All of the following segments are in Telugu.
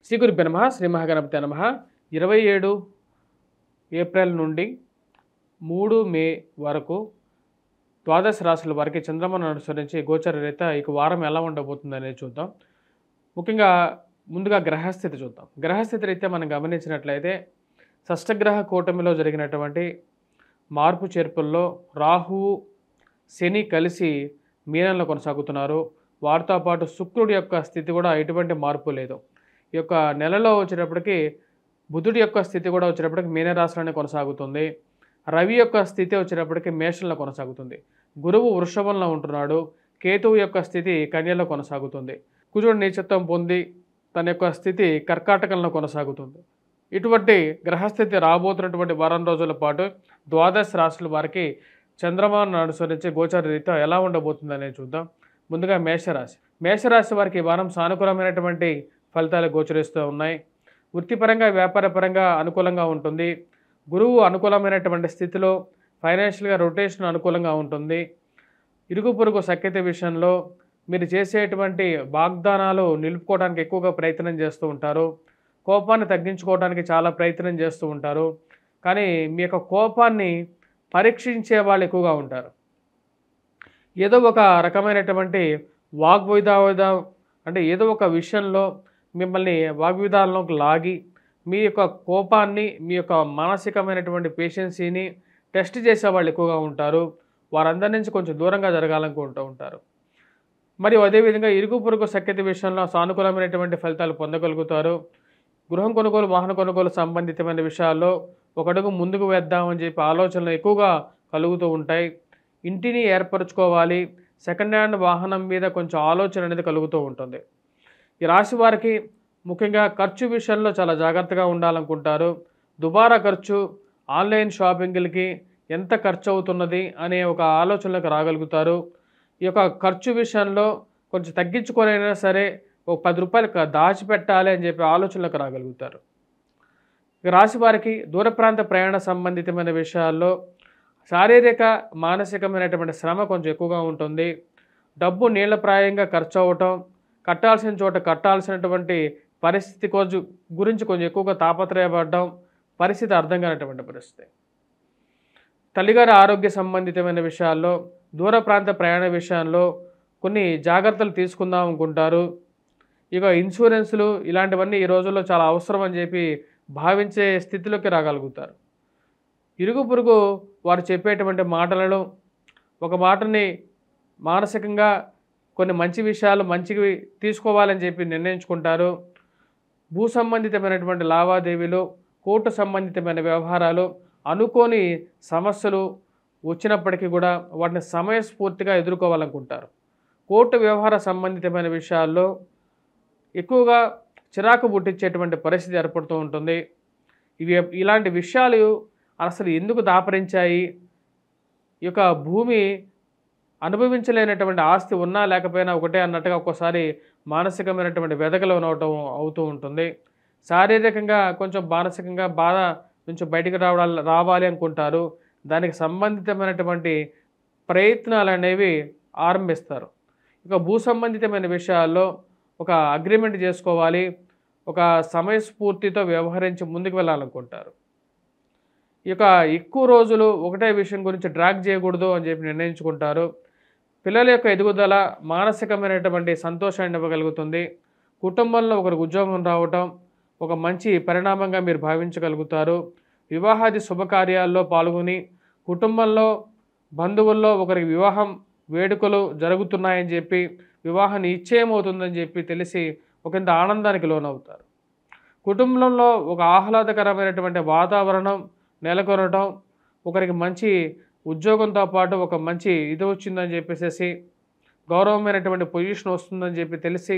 శ్రీ గురుభ్యో నమః. శ్రీ మహాగణపతే నమః. 27 ఏప్రిల్ నుండి 3 మే వరకు ద్వాదశ రాశుల వారికి చంద్రమాను అనుసరించి గోచర రీత్యా ఈ వారం ఎలా ఉండబోతుంది అనేది చూద్దాం. ముఖ్యంగా ముందుగా గ్రహస్థితి చూద్దాం. గ్రహస్థితి రీత్యా మనం గమనించినట్లయితే షష్టగ్రహ కూటమిలో జరిగినటువంటి మార్పు చేర్పుల్లో రాహువు శని కలిసి మీనంలో కొనసాగుతున్నారు. వారితో పాటు శుక్రుడి యొక్క స్థితి కూడా ఎటువంటి మార్పు లేదు. ఈ యొక్క నెలలో వచ్చేటప్పటికి బుధుడి యొక్క స్థితి కూడా వచ్చేటప్పటికి మీనరాశిలోనే కొనసాగుతుంది. రవి యొక్క స్థితి వచ్చేటప్పటికి మేషంలో కొనసాగుతుంది. గురువు వృషభంలో ఉంటున్నాడు. కేతువు యొక్క స్థితి కన్యలో కొనసాగుతుంది. కుజుడు నీచత్వం పొంది తన యొక్క స్థితి కర్కాటకంలో కొనసాగుతుంది. ఇటువంటి గ్రహస్థితి రాబోతున్నటువంటి వారం రోజుల పాటు ద్వాదశ రాశుల వారికి చంద్రమాను అనుసరించి గోచర రీత్యా ఎలా ఉండబోతుంది అనేది చూద్దాం. ముందుగా మేషరాశి. మేషరాశి వారికి ఈ వారం సానుకూలమైనటువంటి ఫలితాలు గోచరిస్తూ ఉన్నాయి. వృత్తిపరంగా వ్యాపారపరంగా అనుకూలంగా ఉంటుంది. గురువు అనుకూలమైనటువంటి స్థితిలో ఫైనాన్షియల్గా రొటేషన్ అనుకూలంగా ఉంటుంది. ఇరుగు పొరుగు సఖ్యత విషయంలో మీరు చేసేటువంటి వాగ్దానాలు నిలుపుకోవడానికి ఎక్కువగా ప్రయత్నం చేస్తూ ఉంటారు. కోపాన్ని తగ్గించుకోవడానికి చాలా ప్రయత్నం చేస్తూ ఉంటారు. కానీ మీ యొక్క కోపాన్ని పరీక్షించే వాళ్ళు ఎక్కువగా ఉంటారు. ఏదో ఒక రకమైనటువంటి వాగ్వివాదం అంటే ఏదో ఒక విషయంలో మిమ్మల్ని వాగ్వివాదంలోకి లాగి మీ యొక్క కోపాన్ని మీ యొక్క మానసికమైనటువంటి పేషెన్సీని టెస్ట్ చేసే వాళ్ళు ఎక్కువగా ఉంటారు. వారందరి నుంచి కొంచెం దూరంగా జరగాలనుకుంటూ ఉంటారు. మరియు అదేవిధంగా ఇరుగు పొరుగు సఖ్యత విషయంలో సానుకూలమైనటువంటి ఫలితాలు పొందగలుగుతారు. గృహం కొనుగోలు వాహన కొనుగోలు సంబంధితమైన విషయాల్లో ఒక అడుగు ముందుకు వేద్దామని చెప్పి ఆలోచనలు ఎక్కువగా కలుగుతూ ఉంటాయి. ఇంటిని ఏర్పరచుకోవాలి, సెకండ్ హ్యాండ్ వాహనం మీద కొంచెం ఆలోచన అనేది కలుగుతూ ఉంటుంది. ఈ రాశి వారికి ముఖ్యంగా ఖర్చు విషయంలో చాలా జాగ్రత్తగా ఉండాలనుకుంటారు. దుబారా ఖర్చు, ఆన్లైన్ షాపింగ్లకి ఎంత ఖర్చు అవుతున్నది అనే ఒక ఆలోచనలకు రాగలుగుతారు. ఈ యొక్క ఖర్చు విషయంలో కొంచెం తగ్గించుకోనైనా సరే ఒక 10 రూపాయలు దాచిపెట్టాలి అని చెప్పి ఆలోచనలకు రాగలుగుతారు. ఈ రాశి వారికి దూర ప్రాంత ప్రయాణ సంబంధితమైన విషయాల్లో శారీరక మానసికమైనటువంటి శ్రమ కొంచెం ఎక్కువగా ఉంటుంది. డబ్బు నీళ్లప్రాయంగా ఖర్చు అవ్వటం, కట్టాల్సిన చోట కట్టాల్సినటువంటి పరిస్థితి గురించి కొంచెం ఎక్కువగా తాపత్రయపడడం, పరిస్థితి అర్థం కానటువంటి పరిస్థితి. తల్లిగారి ఆరోగ్య సంబంధితమైన విషయాల్లో దూర ప్రాంత ప్రయాణ విషయంలో కొన్ని జాగ్రత్తలు తీసుకుందాం అనుకుంటారు. ఇక ఇన్సూరెన్సులు ఇలాంటివన్నీ ఈ రోజుల్లో చాలా అవసరం అని చెప్పి భావించే స్థితిలోకి రాగలుగుతారు. ఇరుగు పొరుగు వారు చెప్పేటువంటి మాటలను ఒక మాటని మానసికంగా కొన్ని మంచి విషయాలు మంచివి తీసుకోవాలని చెప్పి నిర్ణయించుకుంటారు. భూ సంబంధితమైనటువంటి లావాదేవీలు, కోర్టు సంబంధితమైన వ్యవహారాలు, అనుకోని సమస్యలు వచ్చినప్పటికీ కూడా వాటిని సమయస్ఫూర్తిగా ఎదుర్కోవాలనుకుంటారు. కోర్టు వ్యవహార సంబంధితమైన విషయాల్లో ఎక్కువగా చిరాకు పుట్టించేటువంటి పరిస్థితి ఏర్పడుతూ ఉంటుంది. ఇలాంటి విషయాలు అసలు ఎందుకు దాపరించాయి, ఈ యొక్క భూమి అనుభవించలేనటువంటి ఆస్తి ఉన్నా లేకపోయినా ఒకటే అన్నట్టుగా ఒక్కోసారి మానసికమైనటువంటి వెదకలోనవటం అవుతూ ఉంటుంది. శారీరకంగా కొంచెం మానసికంగా బాధ నుంచి బయటికి రావాలి అనుకుంటారు. దానికి సంబంధితమైనటువంటి ప్రయత్నాలు అనేవి ఆరంభిస్తారు. ఇక భూ సంబంధితమైన విషయాల్లో ఒక అగ్రిమెంట్ చేసుకోవాలి, ఒక సమయస్ఫూర్తితో వ్యవహరించి ముందుకు వెళ్ళాలనుకుంటారు. ఇక ఎక్కువ రోజులు ఒకటే విషయం గురించి డ్రాగ్ చేయకూడదు అని చెప్పి నిర్ణయించుకుంటారు. పిల్లల యొక్క ఎదుగుదల మానసికమైనటువంటి సంతోషాన్ని ఇవ్వగలుగుతుంది. కుటుంబంలో ఒకరికి ఉద్యోగం రావటం ఒక మంచి పరిణామంగా మీరు భావించగలుగుతారు. వివాహాది శుభకార్యాల్లో పాల్గొని కుటుంబంలో బంధువుల్లో ఒకరికి వివాహం వేడుకలు జరుగుతున్నాయని చెప్పి వివాహ నిశ్చయం అవుతుందని చెప్పి తెలిసి ఒకంత ఆనందానికి లోనవుతారు. కుటుంబంలో ఒక ఆహ్లాదకరమైనటువంటి వాతావరణం నెలకొనటం, ఒకరికి మంచి ఉద్యోగంతో పాటు ఒక మంచి ఇది వచ్చిందని చెప్పేసి గౌరవమైనటువంటి పొజిషన్ వస్తుందని చెప్పి తెలిసి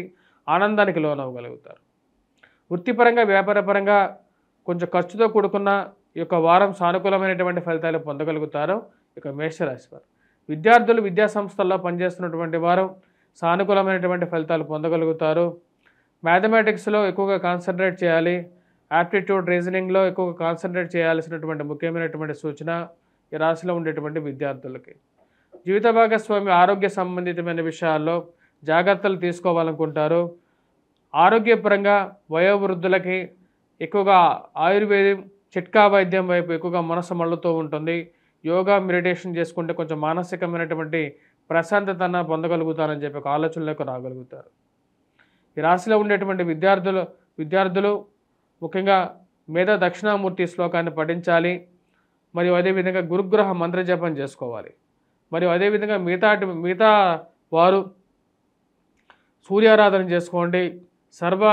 ఆనందానికి లోనవ్వగలుగుతారు. వృత్తిపరంగా వ్యాపారపరంగా కొంచెం ఖర్చుతో కూడుకున్న ఈ యొక్క వారం సానుకూలమైనటువంటి ఫలితాలు పొందగలుగుతారు. ఇక మేషరాశి వారు విద్యార్థులు విద్యా సంస్థల్లో పనిచేస్తున్నటువంటి వారు సానుకూలమైనటువంటి ఫలితాలు పొందగలుగుతారు. మ్యాథమెటిక్స్లో ఎక్కువగా కాన్సన్ట్రేట్ చేయాలి. యాప్టిట్యూడ్ రీజనింగ్లో ఎక్కువగా కాన్సన్ట్రేట్ చేయాల్సినటువంటి ముఖ్యమైనటువంటి సూచన ఈ రాశిలో ఉండేటువంటి విద్యార్థులకి. జీవిత భాగస్వామి ఆరోగ్య సంబంధితమైన విషయాల్లో జాగ్రత్తలు తీసుకోవాలనుకుంటారు. ఆరోగ్యపరంగా వయోవృద్ధులకి ఎక్కువగా ఆయుర్వేదం చిట్కా వైద్యం వైపు ఎక్కువగా మనసు మళ్ళుతూ ఉంటుంది. యోగా మెడిటేషన్ చేసుకుంటే కొంచెం మానసికమైనటువంటి ప్రశాంతతను పొందగలుగుతారని చెప్పి ఒక ఆలోచనలోకి రాగలుగుతారు. ఈ రాశిలో ఉండేటువంటి విద్యార్థులు ముఖ్యంగా మేధా దక్షిణామూర్తి శ్లోకాన్ని పఠించాలి. మరియు అదేవిధంగా గురుగ్రహ మంత్రజపం చేసుకోవాలి. మరియు అదేవిధంగా మిగతా వారు సూర్యారాధన చేసుకోండి. సర్వ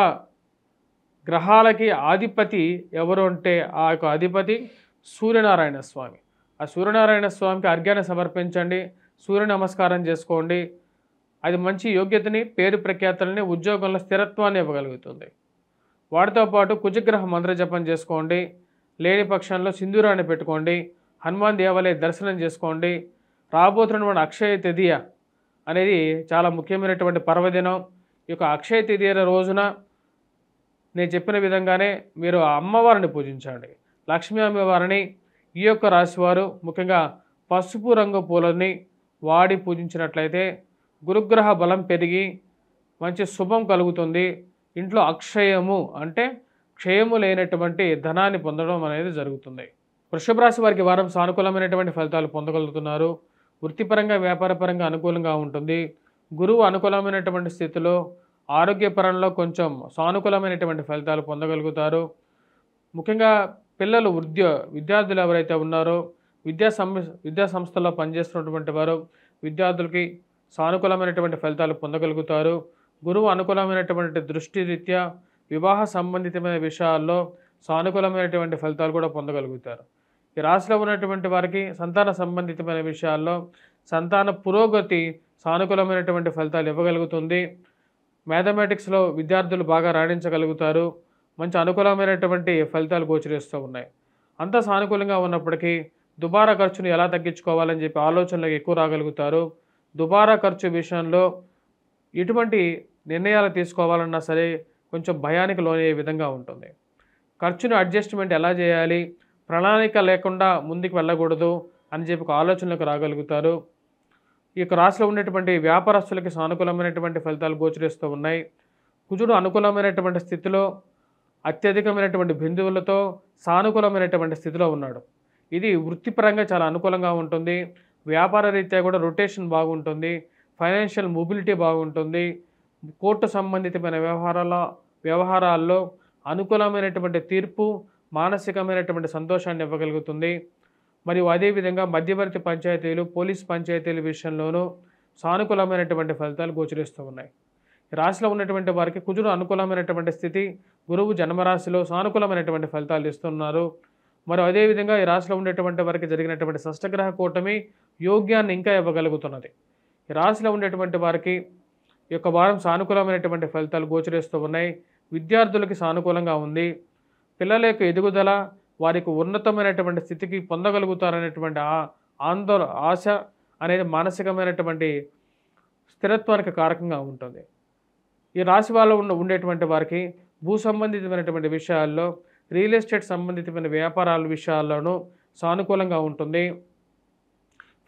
గ్రహాలకి ఆధిపతి ఎవరు అంటే ఆ యొక్క అధిపతి సూర్యనారాయణ స్వామి. ఆ సూర్యనారాయణ స్వామికి అర్ఘ్యాన్ని సమర్పించండి. సూర్య నమస్కారం చేసుకోండి. అది మంచి యోగ్యతని, పేరు ప్రఖ్యాతులని, ఉద్యోగంలో స్థిరత్వాన్ని ఇవ్వగలుగుతుంది. వాటితో పాటు కుజగ్రహ మంత్రజపం చేసుకోండి. లేని పక్షంలో సింధూరాన్ని పెట్టుకోండి. హనుమాన్ దేవాలయ దర్శనం చేసుకోండి. రాబోతున్నటువంటి అక్షయ తృతీయ అనేది చాలా ముఖ్యమైనటువంటి పర్వదినం. ఈ యొక్క అక్షయ తృతీయ రోజున నేను చెప్పిన విధంగానే మీరు ఆ అమ్మవారిని పూజించండి. లక్ష్మీ అమ్మవారిని ఈ యొక్క రాశివారు ముఖ్యంగా పసుపు రంగు పూలని వాడి పూజించినట్లయితే గురుగ్రహ బలం పెరిగి మంచి శుభం కలుగుతుంది. ఇంట్లో అక్షయము అంటే క్షయము లేనటువంటి ధనాన్ని పొందడం అనేది జరుగుతుంది. వృషభ రాశి వారికి వారం సానుకూలమైనటువంటి ఫలితాలు పొందగలుగుతున్నారు. వృత్తిపరంగా వ్యాపారపరంగా అనుకూలంగా ఉంటుంది. గురువు అనుకూలమైనటువంటి స్థితిలో ఆరోగ్యపరంలో కొంచెం సానుకూలమైనటువంటి ఫలితాలు పొందగలుగుతారు. ముఖ్యంగా పిల్లలు విద్యార్థులు ఎవరైతే ఉన్నారో విద్యా సంస్థల్లో పనిచేస్తున్నటువంటి వారు విద్యార్థులకి సానుకూలమైనటువంటి ఫలితాలు పొందగలుగుతారు. గురువు అనుకూలమైనటువంటి దృష్టి రీత్యా వివాహ సంబంధితమైన విషయాల్లో సానుకూలమైనటువంటి ఫలితాలు కూడా పొందగలుగుతారు. ఈ రాశిలో ఉన్నటువంటి వారికి సంతాన సంబంధితమైన విషయాల్లో సంతాన పురోగతి సానుకూలమైనటువంటి ఫలితాలు ఇవ్వగలుగుతుంది. మ్యాథమెటిక్స్లో విద్యార్థులు బాగా రాణించగలుగుతారు. మంచి అనుకూలమైనటువంటి ఫలితాలు గోచరిస్తూ ఉన్నాయి. అంత సానుకూలంగా ఉన్నప్పటికీ దుబారా ఖర్చును ఎలా తగ్గించుకోవాలని చెప్పి ఆలోచనలకు ఎక్కువ రాగలుగుతారు. దుబారా ఖర్చు విషయంలో ఎటువంటి నిర్ణయాలు తీసుకోవాలన్నా సరే కొంచెం భయానికి లోనయ్యే విధంగా ఉంటుంది. ఖర్చును అడ్జస్ట్మెంట్ ఎలా చేయాలి, ప్రణాళిక లేకుండా ముందుకు వెళ్ళకూడదు అని చెప్పి ఒక ఆలోచనలకు రాగలుగుతారు. ఈ యొక్క రాశిలో ఉన్నటువంటి వ్యాపారస్తులకి సానుకూలమైనటువంటి ఫలితాలు గోచరిస్తూ ఉన్నాయి. కుజుడు అనుకూలమైనటువంటి స్థితిలో అత్యధికమైనటువంటి బిందువులతో సానుకూలమైనటువంటి స్థితిలో ఉన్నాడు. ఇది వృత్తిపరంగా చాలా అనుకూలంగా ఉంటుంది. వ్యాపార రీత్యా కూడా రొటేషన్ బాగుంటుంది. ఫైనాన్షియల్ మొబిలిటీ బాగుంటుంది. కోర్టు సంబంధితమైన వ్యవహారాల్లో అనుకూలమైనటువంటి తీర్పు మానసికమైనటువంటి సంతోషాన్ని ఇవ్వగలుగుతుంది. మరియు అదేవిధంగా మధ్యవర్తి పంచాయతీలు, పోలీస్ పంచాయతీల విషయంలోనూ సానుకూలమైనటువంటి ఫలితాలు గోచరిస్తూ ఉన్నాయి. ఈ రాశిలో ఉన్నటువంటి వారికి కుజుడు అనుకూలమైనటువంటి స్థితి, గురువు జన్మరాశిలో సానుకూలమైనటువంటి ఫలితాలు ఇస్తున్నారు. మరి అదేవిధంగా ఈ రాశిలో ఉండేటువంటి వారికి జరిగినటువంటి షష్టగ్రహ కూటమి యోగ్యాన్ని ఇంకా ఇవ్వగలుగుతున్నది. ఈ రాశిలో ఉండేటువంటి వారికి ఈ యొక్క వారం సానుకూలమైనటువంటి ఫలితాలు గోచరిస్తూ ఉన్నాయి. విద్యార్థులకి సానుకూలంగా ఉంది. పిల్లల యొక్క ఎదుగుదల వారికి ఉన్నతమైనటువంటి స్థితికి పొందగలుగుతారనేటువంటి ఆశ అనేది మానసికమైనటువంటి స్థిరత్వానికి కారకంగా ఉంటుంది. ఈ రాశి వాళ్ళు ఉండేటువంటి వారికి భూ సంబంధితమైనటువంటి విషయాల్లో, రియల్ ఎస్టేట్ సంబంధితమైన వ్యాపారాల విషయాల్లోనూ సానుకూలంగా ఉంటుంది.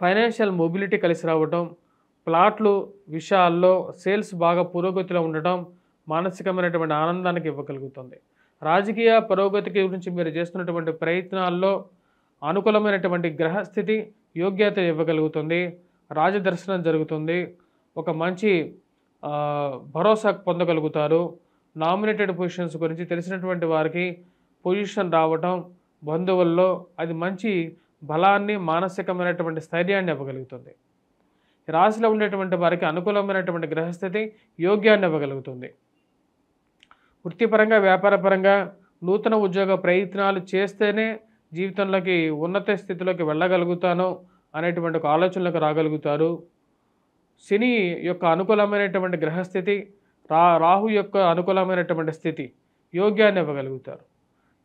ఫైనాన్షియల్ మొబిలిటీ కలిసి రావటం, ప్లాట్లు విషయాల్లో సేల్స్ బాగా పురోగతిలో ఉండటం మానసికమైనటువంటి ఆనందానికి ఇవ్వగలుగుతుంది. రాజకీయ పురోగతికి గురించి మీరు చేస్తున్నటువంటి ప్రయత్నాల్లో అనుకూలమైనటువంటి గ్రహస్థితి యోగ్యత ఇవ్వగలుగుతుంది. రాజదర్శనం జరుగుతుంది. ఒక మంచి భరోసా పొందగలుగుతారు. నామినేటెడ్ పొజిషన్స్ గురించి తెలిసినటువంటి వారికి పొజిషన్ రావటం బంధువుల్లో అది మంచి బలాన్ని, మానసికమైనటువంటి స్థైర్యాన్ని ఇవ్వగలుగుతుంది. రాశిలో ఉండేటువంటి వారికి అనుకూలమైనటువంటి గ్రహస్థితి యోగ్యాన్ని ఇవ్వగలుగుతుంది. వృత్తిపరంగా వ్యాపారపరంగా నూతన ఉద్యోగ ప్రయత్నాలు చేస్తేనే జీవితంలోకి ఉన్నత స్థితిలోకి వెళ్ళగలుగుతాను అనేటువంటి ఒక ఆలోచనలకు రాగలుగుతారు. శని యొక్క అనుకూలమైనటువంటి గ్రహస్థితి, రాహు యొక్క అనుకూలమైనటువంటి స్థితి యోగ్యాన్ని ఇవ్వగలుగుతారు.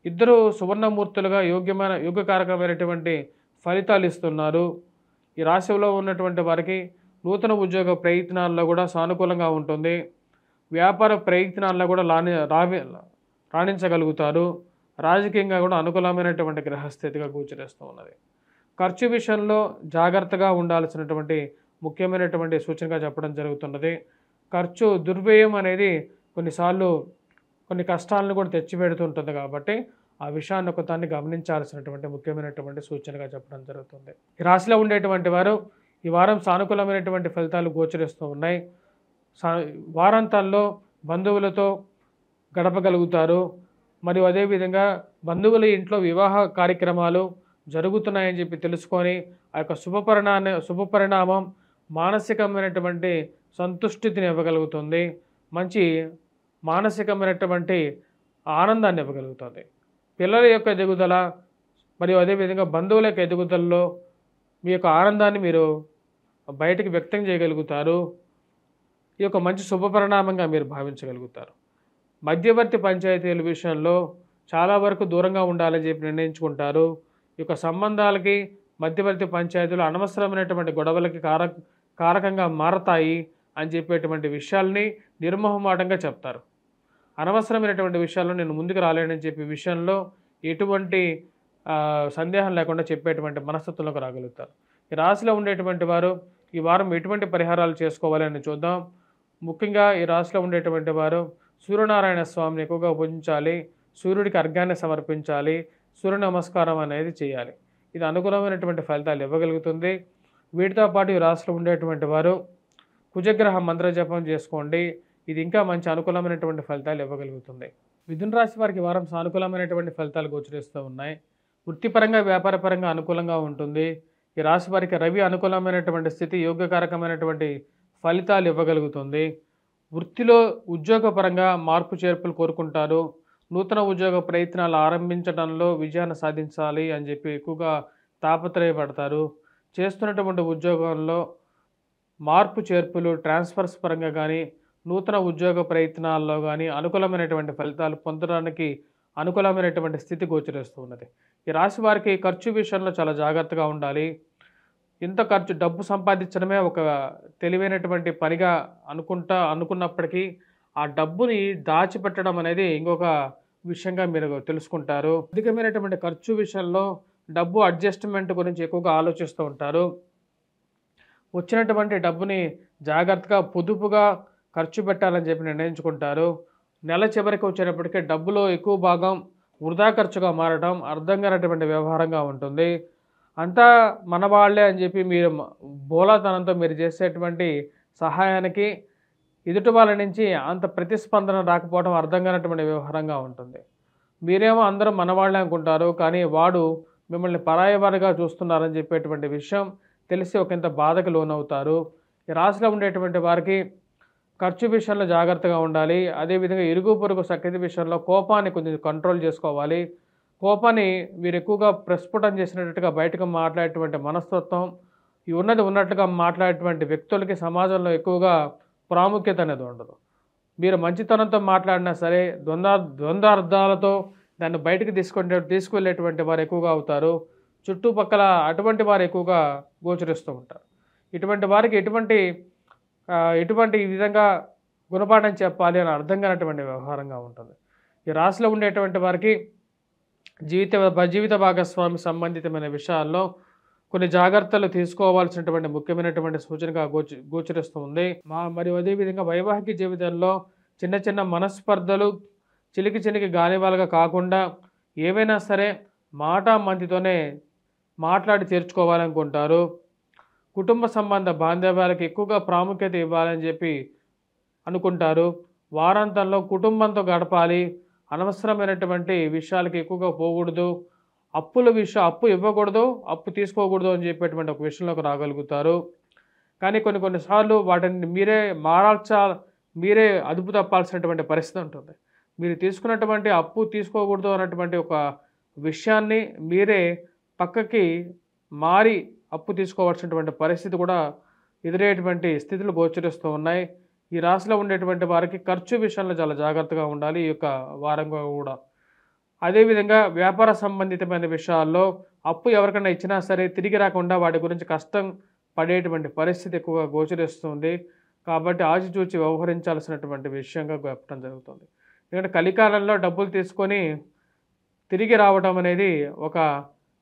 ఇద్దరు సువర్ణమూర్తులుగా యోగకారకమైనటువంటి ఫలితాలు ఇస్తున్నారు. ఈ రాశిలో ఉన్నటువంటి వారికి నూతన ఉద్యోగ ప్రయత్నాల్లో కూడా సానుకూలంగా ఉంటుంది. వ్యాపార ప్రయత్నాల్లో కూడా రాణించగలుగుతారు. రాజకీయంగా కూడా అనుకూలమైనటువంటి గ్రహస్థితిగా గోచరిస్తూ ఉన్నది. ఖర్చు విషయంలో జాగ్రత్తగా ఉండాల్సినటువంటి ముఖ్యమైనటువంటి సూచనగా చెప్పడం జరుగుతున్నది. ఖర్చు దుర్వ్యయం అనేది కొన్నిసార్లు కొన్ని కష్టాలను కూడా తెచ్చిపెడుతుంటుంది కాబట్టి ఆ విషయాన్ని ఒకదాన్ని గమనించాల్సినటువంటి ముఖ్యమైనటువంటి సూచనగా చెప్పడం జరుగుతుంది. ఈ రాశిలో ఉండేటువంటి వారు ఈ వారం సానుకూలమైనటువంటి ఫలితాలు గోచరిస్తూ ఉన్నాయి. వారాంతాల్లో బంధువులతో గడపగలుగుతారు. మరియు అదేవిధంగా బంధువుల ఇంట్లో వివాహ కార్యక్రమాలు జరుగుతున్నాయని చెప్పి తెలుసుకొని ఆ యొక్క శుభపరిణామం మానసికమైనటువంటి సంతుష్టిని ఇవ్వగలుగుతుంది. మంచి మానసికమైనటువంటి ఆనందాన్ని ఇవ్వగలుగుతుంది. పిల్లల యొక్క ఎదుగుదల మరియు అదేవిధంగా బంధువుల యొక్క ఎదుగుదలలో మీ యొక్క ఆనందాన్ని మీరు బయటికి వ్యక్తం చేయగలుగుతారు. ఈ యొక్క మంచి శుభపరిణామంగా మీరు భావించగలుగుతారు. మధ్యవర్తి పంచాయతీల విషయంలో చాలా వరకు దూరంగా ఉండాలని చెప్పి నిర్ణయించుకుంటారు. ఈ యొక్క సంబంధాలకి మధ్యవర్తి పంచాయతీలు అనవసరమైనటువంటి గొడవలకి కారకంగా మారతాయి అని చెప్పేటువంటి విషయాల్ని నిర్మోహమాటంగా చెప్తారు. అనవసరమైనటువంటి విషయాల్లో నేను ముందుకు రాలేనని చెప్పే విషయంలో ఎటువంటి సందేహం లేకుండా చెప్పేటువంటి మనస్తత్వంలోకి రాగలుగుతారు. ఈ రాశిలో ఉండేటువంటి వారు ఈ వారం ఎటువంటి పరిహారాలు చేసుకోవాలని చూద్దాం. ముఖ్యంగా ఈ రాశిలో ఉండేటువంటి వారు సూర్యనారాయణ స్వామిని ఎక్కువగా పూజించాలి. సూర్యుడికి అర్ఘ్యాన్ని సమర్పించాలి. సూర్య నమస్కారం అనేది చేయాలి. ఇది అనుకూలమైనటువంటి ఫలితాలు ఇవ్వగలుగుతుంది. వీటితో పాటు ఈ రాశిలో ఉండేటువంటి వారు కుజగ్రహ మంత్రజపం చేసుకోండి. ఇది ఇంకా మంచి అనుకూలమైనటువంటి ఫలితాలు ఇవ్వగలుగుతుంది. మిథున రాశి వారికి వారం సానుకూలమైనటువంటి ఫలితాలు గోచరిస్తూ ఉన్నాయి. వృత్తిపరంగా వ్యాపారపరంగా అనుకూలంగా ఉంటుంది. ఈ రాశి వారికి రవి అనుకూలమైనటువంటి స్థితి యోగ్యకారకమైనటువంటి ఫలితాలు ఇవ్వగలుగుతుంది. వృత్తిలో ఉద్యోగపరంగా మార్పు చేర్పులు కోరుకుంటారు. నూతన ఉద్యోగ ప్రయత్నాలు ఆరంభించడంలో విజయాన్ని సాధించాలి అని చెప్పి ఎక్కువగా తాపత్రయపడతారు. చేస్తున్నటువంటి ఉద్యోగంలో మార్పు చేర్పులు ట్రాన్స్ఫర్స్ పరంగా కానీ నూతన ఉద్యోగ ప్రయత్నాల్లో కానీ అనుకూలమైనటువంటి ఫలితాలు పొందడానికి అనుకూలమైనటువంటి స్థితి గోచరిస్తూ ఉన్నది. ఈ రాశి వారికి ఖర్చు విషయంలో చాలా జాగ్రత్తగా ఉండాలి. ఇంత డబ్బు సంపాదించడమే ఒక తెలివైనటువంటి పనిగా అనుకున్నప్పటికీ ఆ డబ్బుని దాచిపెట్టడం అనేది ఇంకొక విషయంగా మీరు తెలుసుకుంటారు. అధికమైనటువంటి ఖర్చు విషయంలో డబ్బు అడ్జస్ట్మెంట్ గురించి ఎక్కువగా ఆలోచిస్తూ ఉంటారు. వచ్చినటువంటి డబ్బుని జాగ్రత్తగా పొదుపుగా ఖర్చు పెట్టాలని చెప్పి నిర్ణయించుకుంటారు. నెల చివరికి వచ్చేటప్పటికీ డబ్బులో ఎక్కువ భాగం వృధా ఖర్చుగా మారడం అర్థం కానటువంటి వ్యవహారంగా ఉంటుంది. అంతా మన వాళ్ళే అని చెప్పి మీరు బోలాతనంతో మీరు చేసేటువంటి సహాయానికి ఎదుటి వాళ్ళ నుంచి అంత ప్రతిస్పందన రాకపోవడం అర్థం కానటువంటి వ్యవహారంగా ఉంటుంది. మీరేమో అందరూ మనవాళ్ళే అనుకుంటారు, కానీ వాడు మిమ్మల్ని పరాయవారిగా చూస్తున్నారని చెప్పేటువంటి విషయం తెలిసి ఒకంత బాధకు లోనవుతారు. ఈ రాశిలో ఉండేటువంటి వారికి ఖర్చు విషయంలో జాగ్రత్తగా ఉండాలి. అదేవిధంగా ఇరుగు పొరుగు సఖ్యత విషయంలో కోపాన్ని కొంచెం కంట్రోల్ చేసుకోవాలి. కోపాన్ని మీరు ఎక్కువగా ప్రస్ఫుటం చేసినట్టుగా బయటకు మాట్లాడేటువంటి మనస్తత్వం, ఈ ఉన్నట్టుగా మాట్లాడేటువంటి వ్యక్తులకి సమాజంలో ఎక్కువగా ప్రాముఖ్యత అనేది ఉండదు. మీరు మంచితనంతో మాట్లాడినా సరే ద్వంద్వార్థాలతో దాన్ని బయటకు తీసుకువెళ్ళేటువంటి వారు ఎక్కువగా అవుతారు. చుట్టుపక్కల అటువంటి వారు ఎక్కువగా గోచరిస్తూ ఉంటారు. ఇటువంటి వారికి ఎటువంటి విధంగా గుణపాఠం చెప్పాలి అని అర్థం కానటువంటి వ్యవహారంగా ఉంటుంది. ఈ రాశిలో ఉండేటువంటి వారికి జీవిత భాగస్వామి సంబంధితమైన విషయాల్లో కొన్ని జాగ్రత్తలు తీసుకోవాల్సినటువంటి ముఖ్యమైనటువంటి సూచనగా గోచరిస్తూ ఉంది. మరియు అదేవిధంగా వైవాహిక జీవితంలో చిన్న చిన్న మనస్పర్ధలు చిలికి గాలివాలుగా కాకుండా ఏవైనా సరే మంతితోనే మాట్లాడి తీర్చుకోవాలనుకుంటారు. కుటుంబ సంబంధ బాంధవ్యాలకు ఎక్కువగా ప్రాముఖ్యత ఇవ్వాలని చెప్పి అనుకుంటారు. వారాంతంలో కుటుంబంతో గడపాలి. అనవసరమైనటువంటి విషయాలకి ఎక్కువగా పోకూడదు. అప్పు ఇవ్వకూడదు, అప్పు తీసుకోకూడదు అని చెప్పేటువంటి ఒక విషయంలోకి రాగలుగుతారు. కానీ కొన్నిసార్లు వాటిని మీరే అదుపు తప్పాల్సినటువంటి పరిస్థితి ఉంటుంది. మీరు తీసుకున్నటువంటి అప్పు తీసుకోకూడదు అన్నటువంటి ఒక విషయాన్ని మీరే పక్కకి మారి అప్పు తీసుకోవాల్సినటువంటి పరిస్థితి కూడా ఎదురయ్యేటువంటి స్థితులు గోచరిస్తూ ఉన్నాయి. ఈ రాశిలో ఉండేటువంటి వారికి ఖర్చు విషయంలో చాలా జాగ్రత్తగా ఉండాలి ఈ యొక్క వారంగా కూడా. అదేవిధంగా వ్యాపార సంబంధితమైన విషయాల్లో అప్పు ఎవరికైనా ఇచ్చినా సరే తిరిగి రాకుండా వాటి గురించి కష్టం పడేటువంటి పరిస్థితి ఎక్కువగా గోచరిస్తుంది. కాబట్టి ఆచితూచి వ్యవహరించాల్సినటువంటి విషయంగా చెప్పడం జరుగుతుంది. ఎందుకంటే కలికాలంలో డబ్బులు తీసుకొని తిరిగి రావడం అనేది ఒక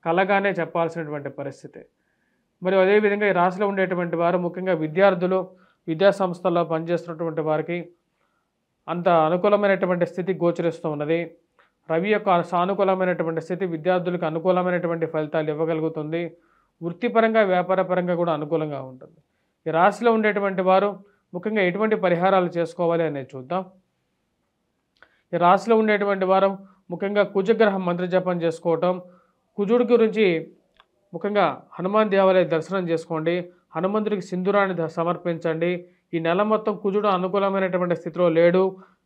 కలగానే చెప్పాల్సినటువంటి పరిస్థితి. మరియు అదేవిధంగా ఈ రాశిలో ఉండేటువంటి వారు ముఖ్యంగా విద్యార్థులు, విద్యా సంస్థల్లో పనిచేస్తున్నటువంటి వారికి అంత అనుకూలమైనటువంటి స్థితి గోచరిస్తూ ఉన్నది. రవి యొక్క సానుకూలమైనటువంటి స్థితి విద్యార్థులకు అనుకూలమైనటువంటి ఫలితాలు ఇవ్వగలుగుతుంది. వృత్తిపరంగా వ్యాపారపరంగా కూడా అనుకూలంగా ఉంటుంది. ఈ రాశిలో ఉండేటువంటి వారు ముఖ్యంగా ఎటువంటి పరిహారాలు చేసుకోవాలి అనేది చూద్దాం. ఈ రాశిలో ఉండేటువంటి వారు ముఖ్యంగా కుజగ్రహం మంత్ర జపం చేసుకోవటం, కుజుడి గురించి ముఖ్యంగా హనుమాన్ దేవాలయ దర్శనం చేసుకోండి, హనుమంతుడికి సింధూరాన్ని సమర్పించండి. ఈ నెల మొత్తం కుజుడు అనుకూలమైనటువంటి స్థితిలో లేడు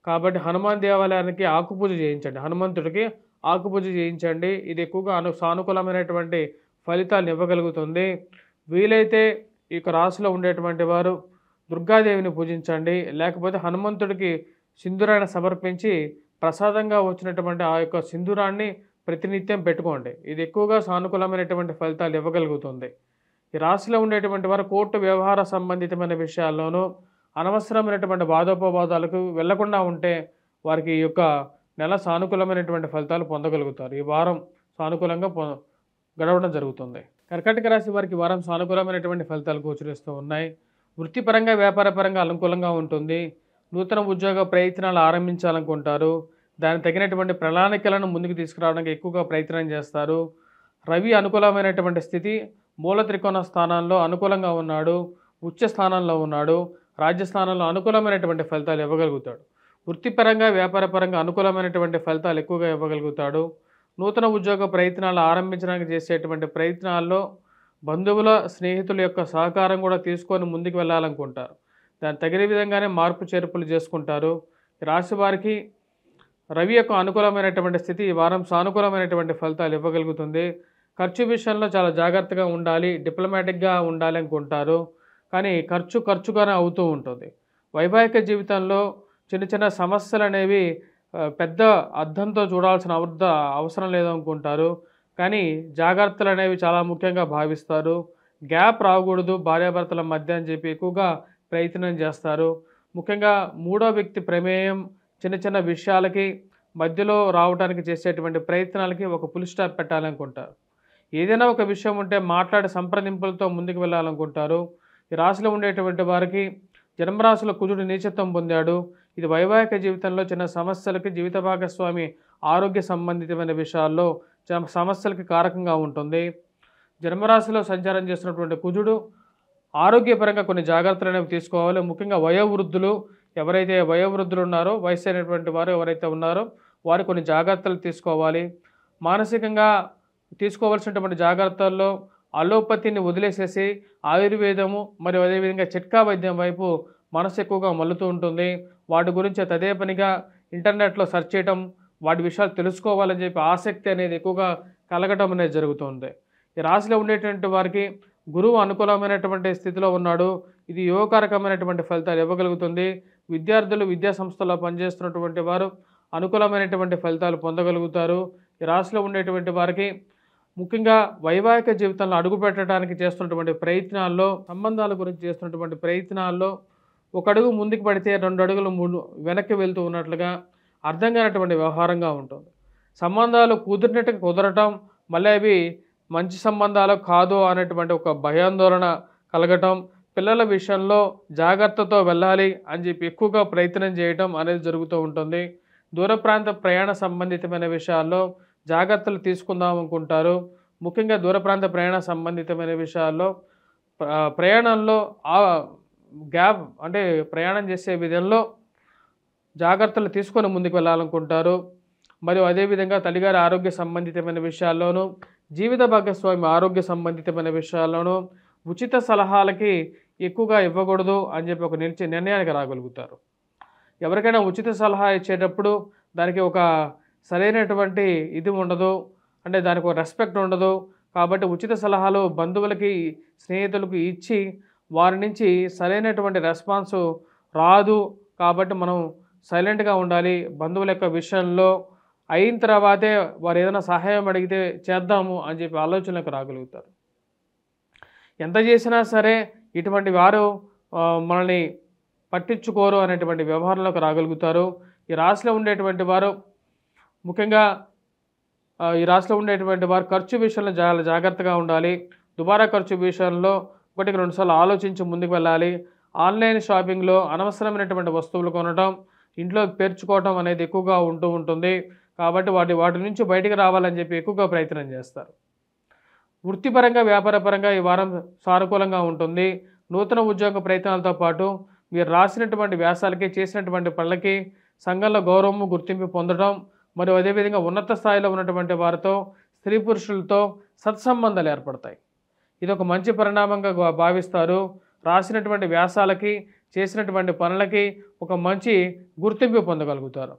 కాబట్టి హనుమాన్ దేవాలయానికి ఆకుపూజ చేయించండి, హనుమంతుడికి ఆకుపూజ చేయించండి. ఇది ఎక్కువగా సానుకూలమైనటువంటి ఫలితాలను ఇవ్వగలుగుతుంది. వీలైతే ఈ రాశిలో ఉండేటువంటి వారు దుర్గాదేవిని పూజించండి, లేకపోతే హనుమంతుడికి సింధూరాన్ని సమర్పించి ప్రసాదంగా వచ్చినటువంటి ఆ యొక్క సింధూరాన్ని ప్రతినిత్యం పెట్టుకోండి. ఇది ఎక్కువగా సానుకూలమైనటువంటి ఫలితాలు ఇవ్వగలుగుతుంది. ఈ రాశిలో ఉండేటువంటి వారు కోర్టు వ్యవహార సంబంధితమైన విషయాల్లోనూ అనవసరమైనటువంటి వాదోపవాదాలకు వెళ్లకుండా ఉంటే వారికి ఈ యొక్క నెల సానుకూలమైనటువంటి ఫలితాలు పొందగలుగుతారు. ఈ వారం సానుకూలంగా గడవడం జరుగుతుంది. కర్కాటక రాశి వారికి వారం సానుకూలమైనటువంటి ఫలితాలు గోచరిస్తూ ఉన్నాయి. వృత్తిపరంగా వ్యాపారపరంగా అనుకూలంగా ఉంటుంది. నూతన ఉద్యోగ ప్రయత్నాలు ఆరంభించాలనుకుంటారు. దానికి తగినటువంటి ప్రణాళికలను ముందుకు తీసుకురావడానికి ఎక్కువగా ప్రయత్నం చేస్తారు. రవి అనుకూలమైనటువంటి స్థితి, మూల త్రికోణ స్థానాల్లో అనుకూలంగా ఉన్నాడు, ఉచ్చ స్థానంలో ఉన్నాడు, రాజ్యస్థానంలో అనుకూలమైనటువంటి ఫలితాలు ఇవ్వగలుగుతాడు. వృత్తిపరంగా వ్యాపారపరంగా అనుకూలమైనటువంటి ఫలితాలు ఎక్కువగా ఇవ్వగలుగుతాడు. నూతన ఉద్యోగ ప్రయత్నాలు ఆరంభించడానికి చేసేటువంటి ప్రయత్నాల్లో బంధువుల స్నేహితుల యొక్క సహకారం కూడా తీసుకొని ముందుకు వెళ్ళాలనుకుంటారు. దాని తగిన విధంగానే మార్పు చేర్పులు చేసుకుంటారు. రాశి వారికి రవి యొక్క అనుకూలమైనటువంటి స్థితి ఈ వారం సానుకూలమైనటువంటి ఫలితాలు ఇవ్వగలుగుతుంది. ఖర్చు విషయంలో చాలా జాగ్రత్తగా ఉండాలి, డిప్లొమాటిక్గా ఉండాలి అనుకుంటారు, కానీ ఖర్చుగానే అవుతూ ఉంటుంది. వైవాహిక జీవితంలో చిన్న చిన్న సమస్యలు అనేవి పెద్ద అర్థంతో చూడాల్సిన అవసరం లేదనుకుంటారు, కానీ జాగ్రత్తలు అనేవి చాలా ముఖ్యంగా భావిస్తారు. గ్యాప్ రాకూడదు భార్యాభర్తల మధ్య అని చెప్పి ఎక్కువగా ప్రయత్నం చేస్తారు. ముఖ్యంగా మూడో వ్యక్తి ప్రమేయం చిన్న చిన్న విషయాలకి మధ్యలో రావడానికి చేసేటువంటి ప్రయత్నాలకి ఒక ఫుల్ స్టాప్ పెట్టాలనుకుంటారు. ఏదైనా ఒక విషయం ఉంటే మాట్లాడే సంప్రదింపులతో ముందుకు వెళ్ళాలనుకుంటారు. ఈ రాశిలో ఉండేటువంటి వారికి జన్మరాశిలో కుజుడు నీచత్వం పొందాడు. ఇది వైవాహిక జీవితంలో చిన్న సమస్యలకి, జీవిత భాగస్వామి ఆరోగ్య సంబంధితమైన విషయాల్లో సమస్యలకి కారకంగా ఉంటుంది. జన్మరాశిలో సంచారం చేస్తున్నటువంటి కుజుడు ఆరోగ్యపరంగా కొన్ని జాగ్రత్తలు అనేవి తీసుకోవాలి. ముఖ్యంగా వయోవృద్ధులు ఎవరైతే వయోవృద్ధులు ఉన్నారో, వయసు అయినటువంటి వారు ఎవరైతే ఉన్నారో వారు కొన్ని జాగ్రత్తలు తీసుకోవాలి. మానసికంగా తీసుకోవాల్సినటువంటి జాగ్రత్తల్లో అలోపతిని వదిలేసేసి ఆయుర్వేదము మరియు అదేవిధంగా చిట్కా వైద్యం వైపు మనసు ఎక్కువగా మల్లుతూ ఉంటుంది. వాటి గురించి అదే పనిగా ఇంటర్నెట్లో సెర్చ్ చేయటం, వాటి విషయాలు తెలుసుకోవాలని చెప్పి ఆసక్తి అనేది ఎక్కువగా కలగటం అనేది జరుగుతుంది. ఈ రాశిలో ఉండేటువంటి వారికి గురువు అనుకూలమైనటువంటి స్థితిలో ఉన్నాడు. ఇది యోగకారకమైనటువంటి ఫలితాలు ఇవ్వగలుగుతుంది. విద్యార్థులు విద్యా సంస్థల్లో పనిచేస్తున్నటువంటి వారు అనుకూలమైనటువంటి ఫలితాలు పొందగలుగుతారు. ఈ రాశిలో ఉండేటువంటి వారికి ముఖ్యంగా వైవాహిక జీవితంలో అడుగు పెట్టడానికి చేస్తున్నటువంటి ప్రయత్నాల్లో, సంబంధాల గురించి చేస్తున్నటువంటి ప్రయత్నాల్లో ఒక అడుగు ముందుకు పడితే 2 అడుగులు వెనక్కి వెళ్తూ ఉన్నట్లుగా అర్థం కానటువంటి వ్యవహారంగా ఉంటుంది. సంబంధాలు కుదిరినట్టుగా కుదరటం, మళ్ళీ అవి మంచి సంబంధాలు కాదు అనేటువంటి ఒక భయాందోళన కలగటం, పిల్లల విషయంలో జాగ్రత్తతో వెళ్ళాలి అని చెప్పి ఎక్కువగా ప్రయత్నం చేయటం అనేది జరుగుతూ ఉంటుంది. దూర ప్రాంత ప్రయాణ సంబంధితమైన విషయాల్లో జాగ్రత్తలు తీసుకుందాం అనుకుంటారు. ముఖ్యంగా దూర ప్రాంత ప్రయాణ సంబంధితమైన విషయాల్లో ప్రయాణంలో గ్యాప్ అంటే ప్రయాణం చేసే విధంలో జాగ్రత్తలు తీసుకొని ముందుకు వెళ్ళాలనుకుంటారు. మరియు అదేవిధంగా తల్లిగారి ఆరోగ్య సంబంధితమైన విషయాల్లోనూ, జీవిత భాగస్వామి ఆరోగ్య సంబంధితమైన విషయాల్లోనూ ఉచిత సలహాలకి ఎక్కువగా ఇవ్వకూడదు అని చెప్పి ఒక నిర్ణయానికి రాగలుగుతారు. ఎవరికైనా ఉచిత సలహా ఇచ్చేటప్పుడు దానికి ఒక సరైనటువంటి ఇది ఉండదు, అంటే దానికి ఒక రెస్పెక్ట్ ఉండదు. కాబట్టి ఉచిత సలహాలు బంధువులకి, స్నేహితులకు ఇచ్చి వారి నుంచి సరైనటువంటి రెస్పాన్స్ రాదు. కాబట్టి మనం సైలెంట్గా ఉండాలి. బంధువుల యొక్క విషయంలో అయిన తర్వాతే వారు ఏదైనా సహాయం అడిగితే చేద్దాము అని చెప్పి ఆలోచనలకు రాగలుగుతారు. ఎంత చేసినా సరే ఇటువంటి వారు మనల్ని పట్టించుకోరు అనేటువంటి వ్యవహారంలోకి రాగలుగుతారు. ఈ రాశిలో ఉండేటువంటి వారు ముఖ్యంగా ఖర్చు విషయంలో చాలా జాగ్రత్తగా ఉండాలి. దుబారా ఖర్చు విషయంలో 1-2 సార్లు ఆలోచించి ముందుకు వెళ్ళాలి. ఆన్లైన్ షాపింగ్లో అనవసరమైనటువంటి వస్తువులు కొనడం, ఇంట్లోకి పేర్చుకోవటం అనేది ఎక్కువగా ఉంటుంది. కాబట్టి వాటి నుంచి బయటికి రావాలని చెప్పి ఎక్కువగా ప్రయత్నం చేస్తారు. వృత్తిపరంగా వ్యాపారపరంగా ఈ వారం సానుకూలంగా ఉంటుంది. నూతన ఉద్యోగ ప్రయత్నాలతో పాటు మీరు రాసినటువంటి వ్యాసాలకి చేసినటువంటి పనులకి సంఘంలో గౌరవము గుర్తింపు పొందడం మరియు అదేవిధంగా ఉన్నత స్థాయిలో ఉన్నటువంటి వారితో స్త్రీ పురుషులతో సత్సంబంధాలు ఏర్పడతాయి. ఇది ఒక మంచి పరిణామంగా భావిస్తారు. రాసినటువంటి వ్యాసాలకి చేసినటువంటి పనులకి ఒక మంచి గుర్తింపు పొందగలుగుతారు.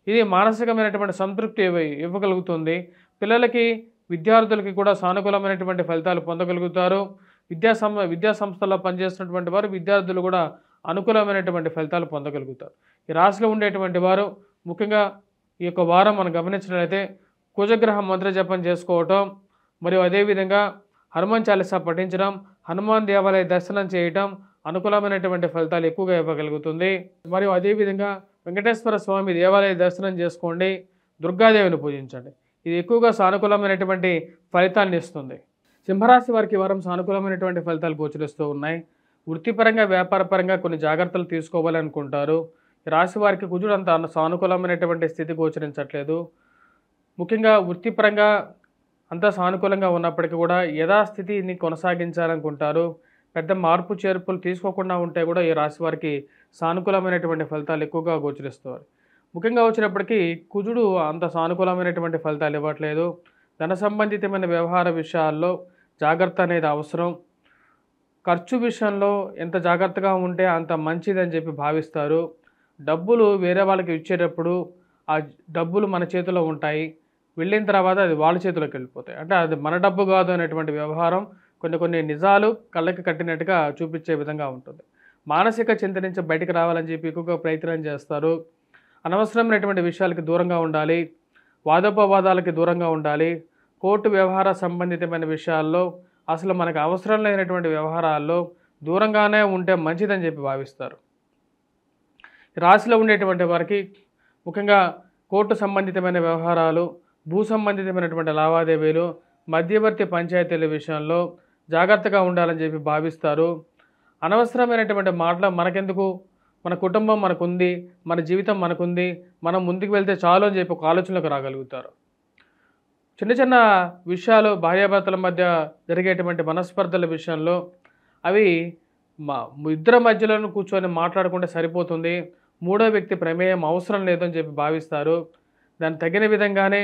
ఇది మానసికమైనటువంటి సంతృప్తి ఇవ్వగలుగుతుంది. పిల్లలకి విద్యార్థులకి కూడా సానుకూలమైనటువంటి ఫలితాలు పొందగలుగుతారు. విద్యా సంస్థల్లో పనిచేస్తున్నటువంటి వారు విద్యార్థులు కూడా అనుకూలమైనటువంటి ఫలితాలు పొందగలుగుతారు. ఈ రాశిలో ఉండేటువంటి వారు ముఖ్యంగా ఈ యొక్క వారం మనం గమనించినట్లయితే కుజగ్రహ మంత్ర జపం చేసుకోవటం మరియు అదేవిధంగా హనుమాన్ చాలీసా పఠించడం, హనుమాన్ దేవాలయ దర్శనం చేయటం అనుకూలమైనటువంటి ఫలితాలు ఎక్కువగా ఇవ్వగలుగుతుంది. మరియు అదేవిధంగా వెంకటేశ్వర స్వామి దేవాలయ దర్శనం చేసుకోండి, దుర్గాదేవిని పూజించండి. ఇది ఎక్కువగా సానుకూలమైనటువంటి ఫలితాన్ని ఇస్తుంది. సింహరాశి వారికి వారం సానుకూలమైనటువంటి ఫలితాలు గోచరిస్తూ ఉన్నాయి. వృత్తిపరంగా వ్యాపారపరంగా కొన్ని జాగ్రత్తలు తీసుకోవాలనుకుంటారు. ఈ రాశి వారికి కుజుడు అంత సానుకూలమైనటువంటి స్థితి గోచరించట్లేదు. ముఖ్యంగా వృత్తిపరంగా అంతా సానుకూలంగా ఉన్నప్పటికీ కూడా యథాస్థితిని కొనసాగించాలనుకుంటారు. పెద్ద మార్పు చేర్పులు తీసుకోకుండా ఉంటే కూడా ఈ రాశి వారికి సానుకూలమైనటువంటి ఫలితాలు ఎక్కువగా గోచరిస్తారు. ముఖ్యంగా వచ్చినప్పటికీ కుజుడు అంత సానుకూలమైనటువంటి ఫలితాలు ఇవ్వట్లేదు. ధన సంబంధితమైన వ్యవహార విషయాల్లో జాగ్రత్త అనేది అవసరం. ఖర్చు విషయంలో ఎంత జాగ్రత్తగా ఉంటే అంత మంచిదని చెప్పి భావిస్తారు. డబ్బులు వేరే వాళ్ళకి ఇచ్చేటప్పుడు ఆ డబ్బులు మన చేతిలో ఉంటాయి, వెళ్ళిన తర్వాత అది వాళ్ళ చేతిలోకి వెళ్ళిపోతాయి. అంటే అది మన డబ్బు కాదు అనేటువంటి వ్యవహారం కొన్ని నిజాలు కళ్ళకి కట్టినట్టుగా చూపించే విధంగా ఉంటుంది. మానసిక చింత నుంచి బయటకు రావాలని చెప్పి ఎక్కువగా ప్రయత్నం చేస్తారు. అనవసరమైనటువంటి విషయాలకి దూరంగా ఉండాలి, వాదోపవాదాలకి దూరంగా ఉండాలి. కోర్టు వ్యవహార సంబంధితమైన విషయాల్లో అసలు మనకు అవసరం లేనటువంటి వ్యవహారాల్లో దూరంగానే ఉంటే మంచిదని చెప్పి భావిస్తారు. రాశిలో ఉండేటువంటి వారికి ముఖ్యంగా కోర్టు సంబంధితమైన వ్యవహారాలు, భూ సంబంధితమైనటువంటి లావాదేవీలు, మధ్యవర్తి పంచాయతీల విషయంలో జాగ్రత్తగా ఉండాలని చెప్పి భావిస్తారు. అనవసరమైనటువంటి మాటలు మనకెందుకు, మన కుటుంబం మనకుంది, మన జీవితం మనకుంది, మనం ముందుకు వెళ్తే చాలు అని చెప్పి ఒక ఆలోచనలకు రాగలుగుతారు. చిన్న విషయాలు భార్యాభర్తల మధ్య జరిగేటువంటి మనస్పర్ధల విషయంలో అవి ఇద్దరి మధ్యలో కూర్చొని మాట్లాడుకుంటే సరిపోతుంది, మూడో వ్యక్తి ప్రమేయం అవసరం లేదని చెప్పి భావిస్తారు. దానికి తగిన విధంగానే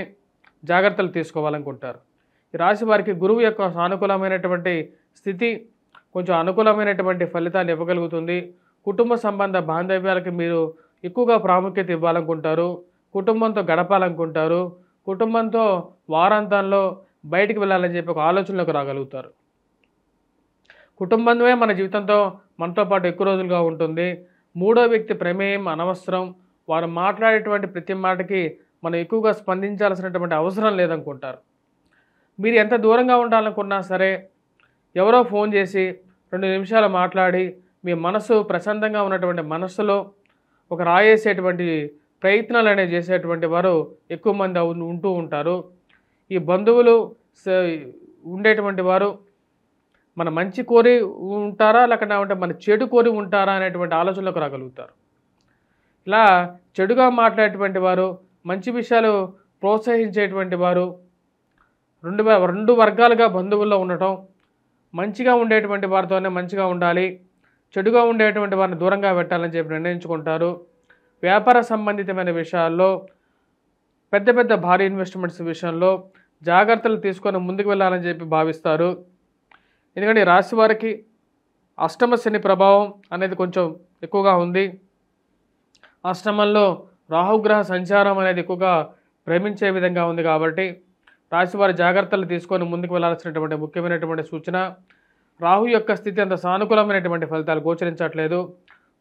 జాగ్రత్తలు తీసుకోవాలనుకుంటారు. ఈ రాశి వారికి గురువు యొక్క సానుకూలమైనటువంటి స్థితి కొంచెం అనుకూలమైనటువంటి ఫలితాలు ఇవ్వగలుగుతుంది. కుటుంబ సంబంధ బాంధవ్యాలకి మీరు ఎక్కువగా ప్రాముఖ్యత ఇవ్వాలనుకుంటారు, కుటుంబంతో గడపాలనుకుంటారు, కుటుంబంతో వారాంతంలో బయటికి వెళ్ళాలని చెప్పి ఒక ఆలోచనలోకి రాగలుగుతారు. కుటుంబమే మన జీవితంతో మనతో పాటు ఎక్కువ రోజులుగా ఉంటుంది. మూడో వ్యక్తి ప్రమేయం అనవసరం. వారు మాట్లాడేటువంటి ప్రతి మాటకి మనం ఎక్కువగా స్పందించాల్సినటువంటి అవసరం లేదనుకుంటారు. మీరు ఎంత దూరంగా ఉండాలనుకున్నా సరే ఎవరో ఫోన్ చేసి 2 నిమిషాలు మాట్లాడి మీ మనసు ప్రశాంతంగా ఉన్నటువంటి మనస్సులో ఒక రాయేసేటువంటి ప్రయత్నాలు అనేవి చేసేటువంటి వారు ఎక్కువ మంది ఉంటూ ఉంటారు. ఈ బంధువులు ఉండేటువంటి వారు మన మంచి కోరి ఉంటారా లేకపోతే మన చెడు కోరి ఉంటారా అనేటువంటి ఆలోచనలకు రాగలుగుతారు. ఇలా చెడుగా మాట్లాడేటువంటి వారు, మంచి విషయాలు ప్రోత్సహించేటువంటి వారు రెండు వర్గాలుగా బంధువుల్లో ఉండటం, మంచిగా ఉండేటువంటి వారితోనే మంచిగా ఉండాలి, చెడుగా ఉండేటువంటి వారిని దూరంగా పెట్టాలని చెప్పి నిర్ణయించుకుంటారు. వ్యాపార సంబంధితమైన విషయాల్లో పెద్ద భారీ ఇన్వెస్ట్మెంట్స్ విషయంలో జాగ్రత్తలు తీసుకొని ముందుకు వెళ్ళాలని చెప్పి భావిస్తారు. ఎందుకంటే ఈ రాశి వారికి అష్టమ శని ప్రభావం అనేది కొంచెం ఎక్కువగా ఉంది. అష్టమంలో రాహుగ్రహ సంచారం అనేది ఎక్కువగా ప్రేమించే విధంగా ఉంది. కాబట్టి రాశివారి జాగ్రత్తలు తీసుకొని ముందుకు వెళ్లాల్సినటువంటి ముఖ్యమైనటువంటి సూచన, రాహు యొక్క స్థితి అంత సానుకూలమైనటువంటి ఫలితాలు గోచరించట్లేదు.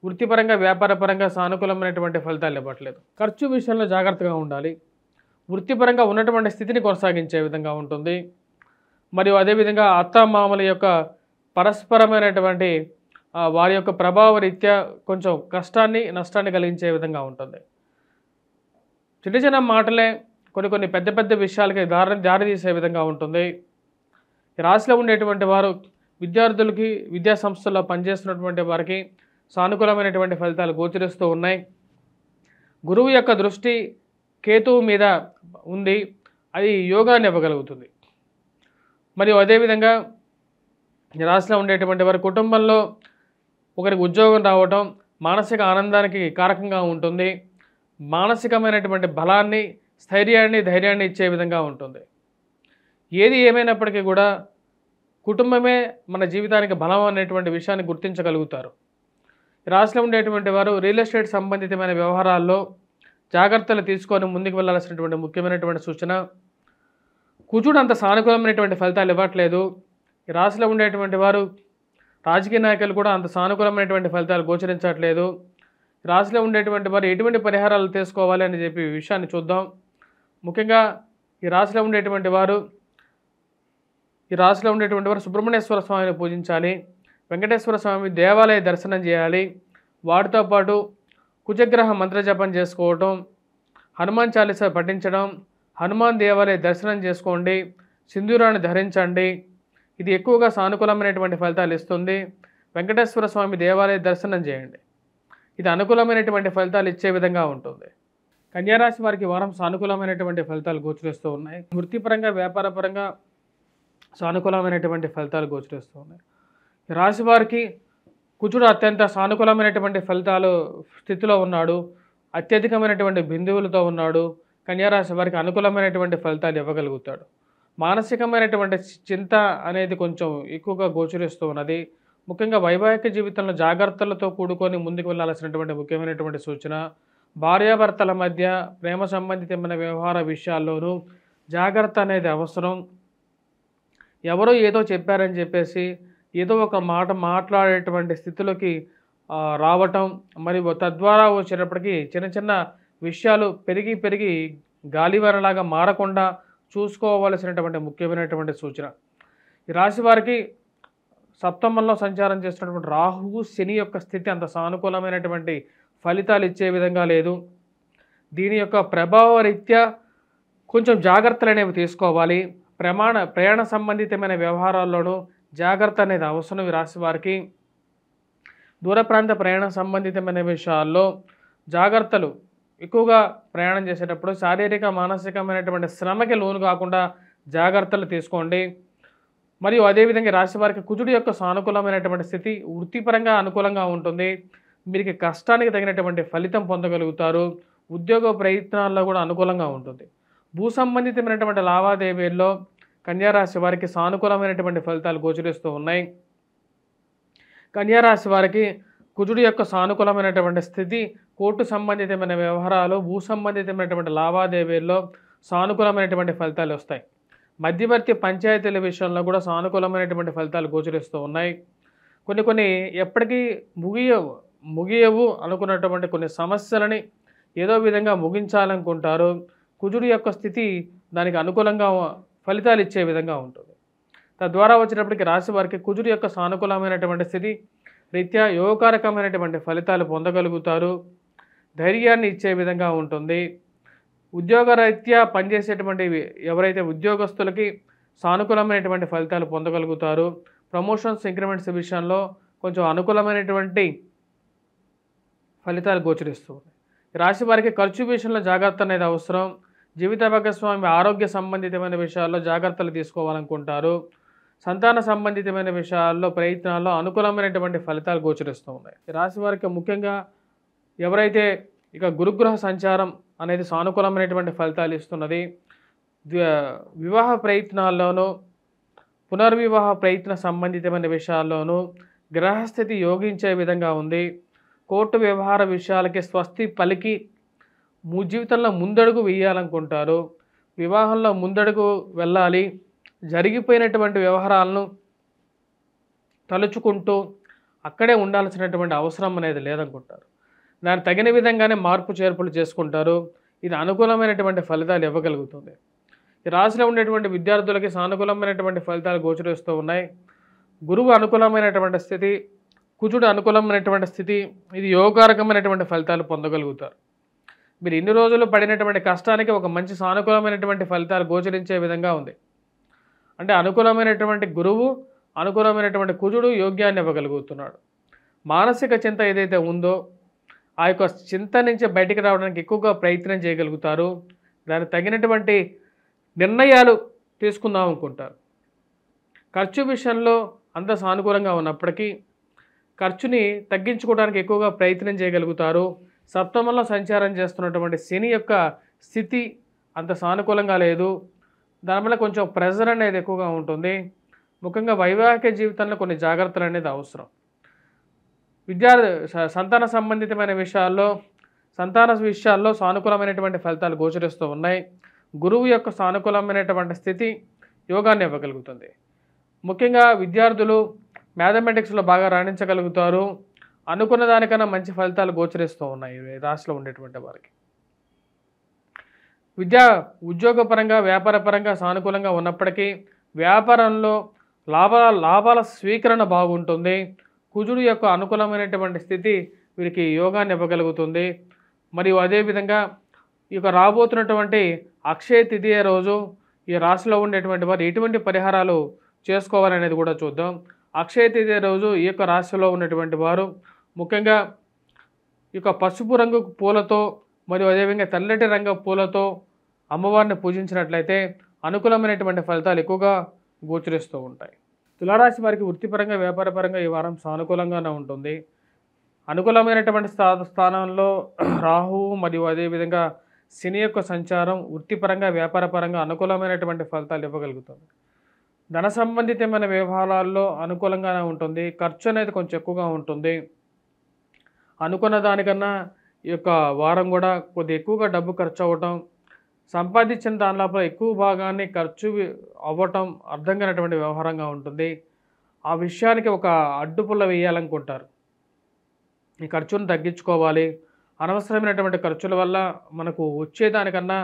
వృత్తిపరంగా వ్యాపారపరంగా సానుకూలమైనటువంటి ఫలితాలు ఇవ్వట్లేదు. ఖర్చు విషయంలో జాగ్రత్తగా ఉండాలి. వృత్తిపరంగా ఉన్నటువంటి స్థితిని కొనసాగించే విధంగా ఉంటుంది. మరియు అదేవిధంగా అత్తామామల యొక్క పరస్పరమైనటువంటి వారి యొక్క ప్రభావ రీత్యా కొంచెం కష్టాన్ని నష్టాన్ని కలిగించే విధంగా ఉంటుంది. చిన్న మాటలే కొన్ని పెద్ద విషయాలకి దారి తీసే విధంగా ఉంటుంది. ఈ రాశిలో ఉండేటువంటి వారు విద్యార్థులకి, విద్యా సంస్థల్లో పనిచేస్తున్నటువంటి వారికి సానుకూలమైనటువంటి ఫలితాలు గోచరిస్తూ ఉన్నాయి. గురువు యొక్క దృష్టి కేతువు మీద ఉంది, అది యోగాన్ని ఇవ్వగలుగుతుంది. మరియు అదేవిధంగా ఈ రాశిలో ఉండేటువంటి వారి కుటుంబంలో ఒకరికి ఉద్యోగం రావటం మానసిక ఆనందానికి కారకంగా ఉంటుంది. మానసికమైనటువంటి బలాన్ని, స్థైర్యాన్ని, ధైర్యాన్ని ఇచ్చే విధంగా ఉంటుంది. ఏది ఏమైనప్పటికీ కూడా కుటుంబమే మన జీవితానికి బలం అనేటువంటి విషయాన్ని గుర్తించగలుగుతారు. రాశిలో ఉండేటువంటి వారు రియల్ ఎస్టేట్ సంబంధితమైన వ్యవహారాల్లో జాగ్రత్తలు తీసుకొని ముందుకు వెళ్ళాల్సినటువంటి ముఖ్యమైనటువంటి సూచన. కుజుడు అంత సానుకూలమైనటువంటి ఫలితాలు ఇవ్వట్లేదు. ఈ రాశిలో ఉండేటువంటి వారు రాజకీయ నాయకులు కూడా అంత సానుకూలమైనటువంటి ఫలితాలు గోచరించట్లేదు. రాశిలో ఉండేటువంటి వారు ఎటువంటి పరిహారాలు తీసుకోవాలి అని చెప్పి విషయాన్ని చూద్దాం. ముఖ్యంగా ఈ రాశిలో ఉండేటువంటి వారు సుబ్రహ్మణ్యేశ్వర స్వామిని పూజించాలి. వెంకటేశ్వర స్వామి దేవాలయ దర్శనం చేయాలి. వాటితో పాటు కుజగ్రహ మంత్రజపం చేసుకోవటం, హనుమాన్ చాలీసా పఠించడం, హనుమాన్ దేవాలయ దర్శనం చేసుకోండి, సింధూరాన్ని ధరించండి. ఇది ఎక్కువగా సానుకూలమైనటువంటి ఫలితాలు ఇస్తుంది. వెంకటేశ్వర స్వామి దేవాలయ దర్శనం చేయండి. ఇది అనుకూలమైనటువంటి ఫలితాలు ఇచ్చే విధంగా ఉంటుంది. కన్యారాశి వారికి వారం సానుకూలమైనటువంటి ఫలితాలు గోచరిస్తూ ఉన్నాయి. వృత్తిపరంగా, వ్యాపారపరంగా సానుకూలమైనటువంటి ఫలితాలు గోచరిస్తూ ఉన్నాయి. ఈ రాశి వారికి కుజుడు అత్యంత సానుకూలమైనటువంటి ఫలితాలు స్థితిలో ఉన్నాడు. అత్యధికమైనటువంటి బిందువులతో ఉన్నాడు. కన్యారాశి వారికి అనుకూలమైనటువంటి ఫలితాలు ఇవ్వగలుగుతాడు. మానసికమైనటువంటి చింత అనేది కొంచెం ఎక్కువగా గోచరిస్తూ ఉన్నది. ముఖ్యంగా వైవాహిక జీవితంలో జాగ్రత్తలతో కూడుకొని ముందుకు వెళ్ళాల్సినటువంటి ముఖ్యమైనటువంటి సూచన. భార్యాభర్తల మధ్య ప్రేమ సంబంధితమైన వ్యవహార విషయాల్లోనూ జాగ్రత్త అనేది అవసరం. ఎవరో ఏదో చెప్పారని చెప్పేసి ఏదో ఒక మాట మాట్లాడేటువంటి స్థితిలోకి రావటం, మరియు తద్వారా వచ్చేటప్పటికి చిన్న చిన్న విషయాలు పెరిగి గాలివానలాగా మారకుండా చూసుకోవలసినటువంటి ముఖ్యమైనటువంటి సూచన. ఈ రాశి వారికి సప్తమంలో సంచారం చేస్తున్నటువంటి రాహువు, శని యొక్క స్థితి అంత సానుకూలమైనటువంటి ఫలితాలు ఇచ్చే విధంగా లేదు. దీని యొక్క ప్రభావ రీత్యా కొంచెం జాగ్రత్తలు అనేవి తీసుకోవాలి. ప్రయాణ సంబంధితమైన వ్యవహారాల్లోనూ జాగ్రత్త అనేది అవసరం. ఈ రాశి వారికి దూర ప్రాంత ప్రయాణ సంబంధితమైన విషయాల్లో జాగ్రత్తలు ఎక్కువగా ప్రయాణం చేసేటప్పుడు శారీరక, మానసికమైనటువంటి శ్రమకి లోను కాకుండా జాగ్రత్తలు తీసుకోండి. మరియు అదేవిధంగా రాశి వారికి కుజుడు యొక్క సానుకూలమైనటువంటి స్థితి వృత్తిపరంగా అనుకూలంగా ఉంటుంది. మీకు కష్టానికి తగినటువంటి ఫలితం పొందగలుగుతారు. ఉద్యోగ ప్రయత్నాల్లో కూడా అనుకూలంగా ఉంటుంది. భూ సంబంధితమైనటువంటి లావాదేవీల్లో కన్యారాశి వారికి సానుకూలమైనటువంటి ఫలితాలు గోచరిస్తూ ఉన్నాయి. కన్యారాశి వారికి కుజుడు యొక్క సానుకూలమైనటువంటి స్థితి కోర్టు సంబంధితమైన వ్యవహారాలు, భూ సంబంధితమైనటువంటి లావాదేవీల్లో సానుకూలమైనటువంటి ఫలితాలు వస్తాయి. మధ్యవర్తి పంచాయతీల విషయంలో కూడా సానుకూలమైనటువంటి ఫలితాలు గోచరిస్తూ ఉన్నాయి. కొన్ని ఎప్పటికీ ముగియవు అనుకున్నటువంటి కొన్ని సమస్యలని ఏదో విధంగా ముగించాలనుకుంటారు. కుజుడు యొక్క స్థితి దానికి అనుకూలంగా ఫలితాలు ఇచ్చే విధంగా ఉంటుంది. తద్వారా వచ్చినప్పటికీ రాశి వారికి కుజుడు యొక్క సానుకూలమైనటువంటి స్థితి రీత్యా యోగకారకమైనటువంటి ఫలితాలు పొందగలుగుతారు. ధైర్యాన్ని ఇచ్చే విధంగా ఉంటుంది. ఉద్యోగరీత్యా పనిచేసేటువంటి ఎవరైతే ఉద్యోగస్తులకి సానుకూలమైనటువంటి ఫలితాలు పొందగలుగుతారు. ప్రమోషన్స్, ఇంక్రిమెంట్స్ విషయంలో కొంచెం అనుకూలమైనటువంటి ఫలితాలు గోచరిస్తూ ఉన్నాయి. రాశి వారికి ఖర్చు విషయంలో జాగ్రత్త అనేది అవసరం. జీవిత భాగస్వామి ఆరోగ్య సంబంధితమైన విషయాల్లో జాగ్రత్తలు తీసుకోవాలనుకుంటారు. సంతాన సంబంధితమైన విషయాల్లో ప్రయత్నాల్లో అనుకూలమైనటువంటి ఫలితాలు గోచరిస్తూ ఉన్నాయి. రాశి వారికి ముఖ్యంగా ఎవరైతే ఇక గురుగ్రహ సంచారం అనేది సానుకూలమైనటువంటి ఫలితాలు ఇస్తున్నది. వివాహ ప్రయత్నాల్లోనూ, పునర్వివాహ ప్రయత్న సంబంధితమైన విషయాల్లోనూ గ్రహస్థితి యోగించే విధంగా ఉంది. కోర్టు వ్యవహార విషయాలకి స్వస్తి పలికి జీవితంలో ముందడుగు వేయాలనుకుంటారు. వివాహంలో ముందడుగు వెళ్ళాలి. జరిగిపోయినటువంటి వ్యవహారాలను తలుచుకుంటూ అక్కడే ఉండాల్సినటువంటి అవసరం అనేది లేదనుకుంటారు. దానికి తగిన విధంగానే మార్పు చేర్పులు చేసుకుంటారు. ఇది అనుకూలమైనటువంటి ఫలితాలు ఇవ్వగలుగుతుంది. ఈ రాశిలో ఉండేటువంటి విద్యార్థులకి సానుకూలమైనటువంటి ఫలితాలు గోచరిస్తూ ఉన్నాయి. గురువు అనుకూలమైనటువంటి స్థితి, కుజుడు అనుకూలమైనటువంటి స్థితి, ఇది యోగకారకమైనటువంటి ఫలితాలు పొందగలుగుతారు. మీరు ఇన్ని రోజులు పడినటువంటి కష్టానికి ఒక మంచి సానుకూలమైనటువంటి ఫలితాలు గోచరించే విధంగా ఉంది. అంటే అనుకూలమైనటువంటి గురువు, అనుకూలమైనటువంటి కుజుడు యోగ్యాన్ని ఇవ్వగలుగుతున్నాడు. మానసిక చింత ఏదైతే ఉందో ఆ యొక్క చింత నుంచి బయటికి రావడానికి ఎక్కువగా ప్రయత్నం చేయగలుగుతారు. దానికి తగినటువంటి నిర్ణయాలు తీసుకుందాం అనుకుంటారు. ఖర్చు విషయంలో అంత సానుకూలంగా ఉన్నప్పటికీ ఖర్చుని తగ్గించుకోవడానికి ఎక్కువగా ప్రయత్నం చేయగలుగుతారు. సప్తమంలో సంచారం చేస్తున్నటువంటి శని యొక్క స్థితి అంత సానుకూలంగా లేదు. దానివల్ల కొంచెం ప్రెజర్ అనేది ఎక్కువగా ఉంటుంది. ముఖ్యంగా వైవాహిక జీవితంలో కొన్ని జాగ్రత్తలు అనేది అవసరం. సంతాన సంబంధితమైన సంతాన విషయాల్లో సానుకూలమైనటువంటి ఫలితాలు గోచరిస్తూ ఉన్నాయి. గురువు యొక్క సానుకూలమైనటువంటి స్థితి యోగాన్ని ఇవ్వగలుగుతుంది. ముఖ్యంగా విద్యార్థులు మ్యాథమెటిక్స్లో బాగా రాణించగలుగుతారు. అనుకున్న దానికన్నా మంచి ఫలితాలు గోచరిస్తూ ఉన్నాయి ఈ రాశిలో ఉండేటువంటి వారికి. ఉద్యోగపరంగా వ్యాపారపరంగా సానుకూలంగా ఉన్నప్పటికీ వ్యాపారంలో లాభాల స్వీకరణ బాగుంటుంది. కుజుడు యొక్క అనుకూలమైనటువంటి స్థితి వీరికి యోగాన్ని ఇవ్వగలుగుతుంది. మరియు అదేవిధంగా ఈ యొక్క రాబోతున్నటువంటి అక్షయ తిథియ రోజు ఈ రాశిలో ఉండేటువంటి వారు ఎటువంటి పరిహారాలు చేసుకోవాలనేది కూడా చూద్దాం. అక్షయ తిథియ రోజు ఈ యొక్క రాశిలో ఉన్నటువంటి వారు ముఖ్యంగా ఈ యొక్క పసుపు రంగు పూలతో మరియు అదేవిధంగా తెల్లటి రంగు పూలతో అమ్మవారిని పూజించినట్లయితే అనుకూలమైనటువంటి ఫలితాలు ఎక్కువగా గోచరిస్తూ ఉంటాయి. తులారాశి వారికి వృత్తిపరంగా వ్యాపారపరంగా ఈ వారం సానుకూలంగానే ఉంటుంది. అనుకూలమైనటువంటి స్థానంలో రాహువు మరియు అదేవిధంగా శని యొక్క సంచారం వృత్తిపరంగా వ్యాపారపరంగా అనుకూలమైనటువంటి ఫలితాలు ఇవ్వగలుగుతుంది. ధన సంబంధితమైన వ్యవహారాల్లో అనుకూలంగానే ఉంటుంది. ఖర్చు అనేది కొంచెం ఎక్కువగా ఉంటుంది. అనుకున్న దానికన్నా ఈ యొక్క వారం కూడా కొద్దిగా ఎక్కువగా డబ్బు ఖర్చు అవ్వటం, సంపాదించిన దానిలో ఎక్కువ భాగాన్ని ఖర్చు అవ్వటం అర్థం కానటువంటి వ్యవహారంగా ఉంటుంది. ఆ విషయానికి ఒక అడ్డుపుల్ల వేయాలనుకుంటారు. ఈ ఖర్చును తగ్గించుకోవాలి. అనవసరమైనటువంటి ఖర్చుల వల్ల మనకు వచ్చేదానికన్నా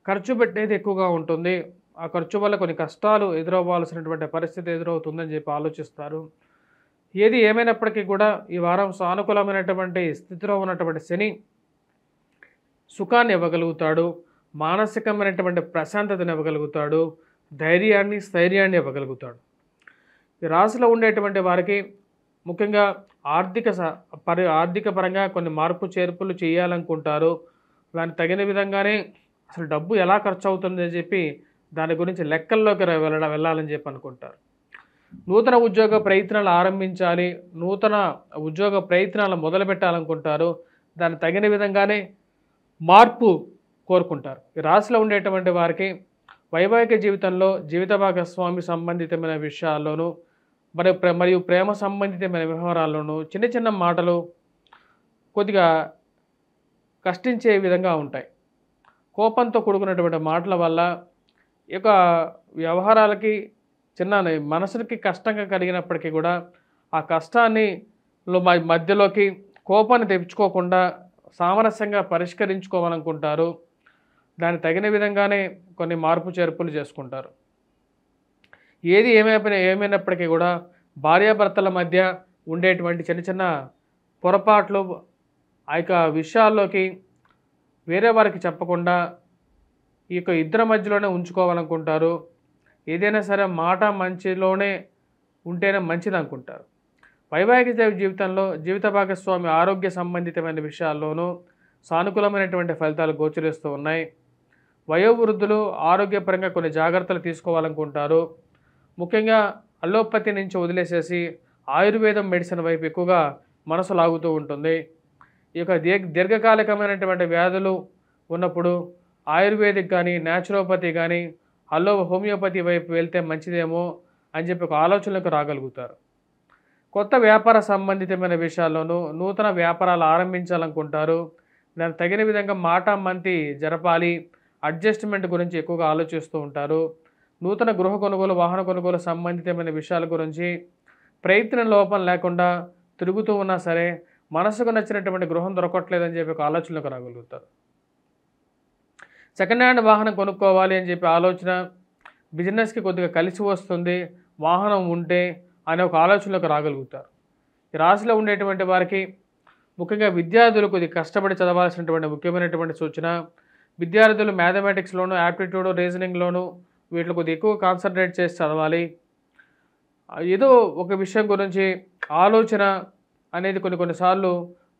ఖర్చు పెట్టేది ఎక్కువగా ఉంటుంది. ఆ ఖర్చు వల్ల కొన్ని కష్టాలు ఎదురవ్వాల్సినటువంటి పరిస్థితి ఎదురవుతుందని చెప్పి ఆలోచిస్తారు. ఏది ఏమైనప్పటికీ కూడా ఈ వారం సానుకూలమైనటువంటి స్థితిలో ఉన్నటువంటి శని సుఖాన్ని ఇవ్వగలుగుతాడు. మానసికమైనటువంటి ప్రశాంతతను ఇవ్వగలుగుతాడు. ధైర్యాన్ని స్థైర్యాన్ని ఇవ్వగలుగుతాడు. ఈ రాశిలో ఉండేటువంటి వారికి ముఖ్యంగా ఆర్థిక పరంగా కొన్ని మార్పు చేర్పులు చేయాలనుకుంటారు. దానికి తగిన విధంగానే అసలు డబ్బు ఎలా ఖర్చు అవుతుందని చెప్పి దాని గురించి లెక్కల్లోకి వెళ్ళాలని చెప్పి అనుకుంటారు. నూతన ఉద్యోగ ప్రయత్నాలు ఆరంభించాలి, నూతన ఉద్యోగ ప్రయత్నాలు మొదలుపెట్టాలనుకుంటారు. దానికి తగిన విధంగానే మార్పు కోరుకుంటారు. ఈ రాశిలో ఉండేటువంటి వారికి వైవాహిక జీవితంలో జీవిత భాగస్వామి సంబంధితమైన విషయాల్లోనూ మరియు ప్రేమ సంబంధితమైన వ్యవహారాల్లోనూ చిన్న చిన్న మాటలు కొద్దిగా కష్టించే విధంగా ఉంటాయి. కోపంతో కూడుకున్నటువంటి మాటల వల్ల ఈ యొక్క వ్యవహారాలకి మనసుకి కష్టంగా కలిగినప్పటికీ కూడా ఆ కష్టాన్ని మధ్యలోకి కోపాన్ని తెచ్చుకోకుండా సామరస్యంగా పరిష్కరించుకోవాలనుకుంటారు. దానికి తగిన విధంగానే కొన్ని మార్పు చేర్పులు చేసుకుంటారు. ఏది ఏమైనప్పటికీ కూడా భార్యాభర్తల మధ్య ఉండేటువంటి చిన్న చిన్న పొరపాట్లు ఆ యొక్క విషయాల్లోకి వేరే వారికి చెప్పకుండా ఈ యొక్క ఇద్దరి మధ్యలోనే ఉంచుకోవాలనుకుంటారు. ఏదైనా సరే మాట మంచిలోనే ఉంటేనే మంచిది అనుకుంటారు. వైవాహిక జీవితంలో జీవిత భాగస్వామి ఆరోగ్య సంబంధితమైన విషయాల్లోనూ సానుకూలమైనటువంటి ఫలితాలు గోచరిస్తూ ఉన్నాయి. వయోవృద్ధులు ఆరోగ్యపరంగా కొన్ని జాగ్రత్తలు తీసుకోవాలనుకుంటారు. ముఖ్యంగా అలోపతి నుంచి వదిలేసేసి ఆయుర్వేదం మెడిసిన్ వైపు ఎక్కువగా మనసు లాగుతూ ఉంటుంది. ఈ యొక్క దీర్ఘకాలికమైనటువంటి వ్యాధులు ఉన్నప్పుడు ఆయుర్వేదిక్ కానీ న్యాచురోపతి కానీ హోమియోపతి వైపు వెళ్తే మంచిదేమో అని చెప్పి ఒక ఆలోచనలకు రాగలుగుతారు. కొత్త వ్యాపార సంబంధితమైన విషయాల్లోనూ నూతన వ్యాపారాలు ఆరంభించాలనుకుంటారు. దానికి తగిన విధంగా మాట మంతి జరపాలి, అడ్జస్ట్మెంట్ గురించి ఎక్కువగా ఆలోచిస్తూ ఉంటారు. నూతన గృహ కొనుగోలు వాహన కొనుగోలు సంబంధితమైన విషయాల గురించి ప్రయత్నం లోపం లేకుండా తిరుగుతూ ఉన్నా సరే మనసుకు నచ్చినటువంటి గృహం దొరకట్లేదని చెప్పి ఒక ఆలోచనలకు రాగలుగుతారు. సెకండ్ హ్యాండ్ వాహనం కొనుక్కోవాలి అని చెప్పి ఆలోచన బిజినెస్కి కొద్దిగా కలిసి వస్తుంది, వాహనం ఉంటే అనే ఒక ఆలోచనలకు రాగలుగుతారు. ఈ రాశిలో ఉండేటువంటి వారికి ముఖ్యంగా విద్యార్థులు కొద్దిగా కష్టపడి చదవాల్సినటువంటి ముఖ్యమైనటువంటి సూచన. విద్యార్థులు మ్యాథమెటిక్స్లోను యాప్టిట్యూడ్ రీజనింగ్లోను వీటిలో కొద్దిగా ఎక్కువ కాన్సన్ట్రేట్ చేసి చదవాలి. ఏదో ఒక విషయం గురించి ఆలోచన అనేది కొన్నిసార్లు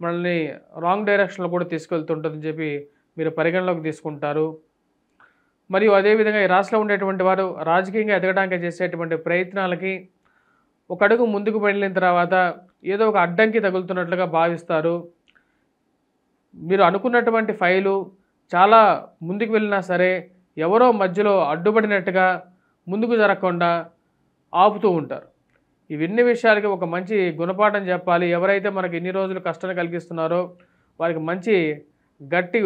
మనల్ని రాంగ్ డైరెక్షన్లో కూడా తీసుకెళ్తుంటుందని చెప్పి మీరు పరిగణలోకి తీసుకుంటారు. మరియు అదేవిధంగా ఈ రాశిలో ఉండేటువంటి వారు రాజకీయంగా ఎదగడానికి చేసేటువంటి ప్రయత్నాలకి ఒక అడుగు ముందుకు వెళ్ళిన తర్వాత ఏదో ఒక అడ్డంకి తగులుతున్నట్లుగా భావిస్తారు. మీరు అనుకున్నటువంటి ఫైలు చాలా ముందుకు వెళ్ళినా సరే ఎవరో మధ్యలో అడ్డుపడినట్టుగా ముందుకు జరగకుండా ఆపుతూ ఉంటారు. ఇవన్నీ విషయాలకి ఒక మంచి గుణపాఠం చెప్పాలి. ఎవరైతే మనకి ఇన్ని రోజులు కష్టాన్ని కలిగిస్తున్నారో వారికి మంచి గట్టి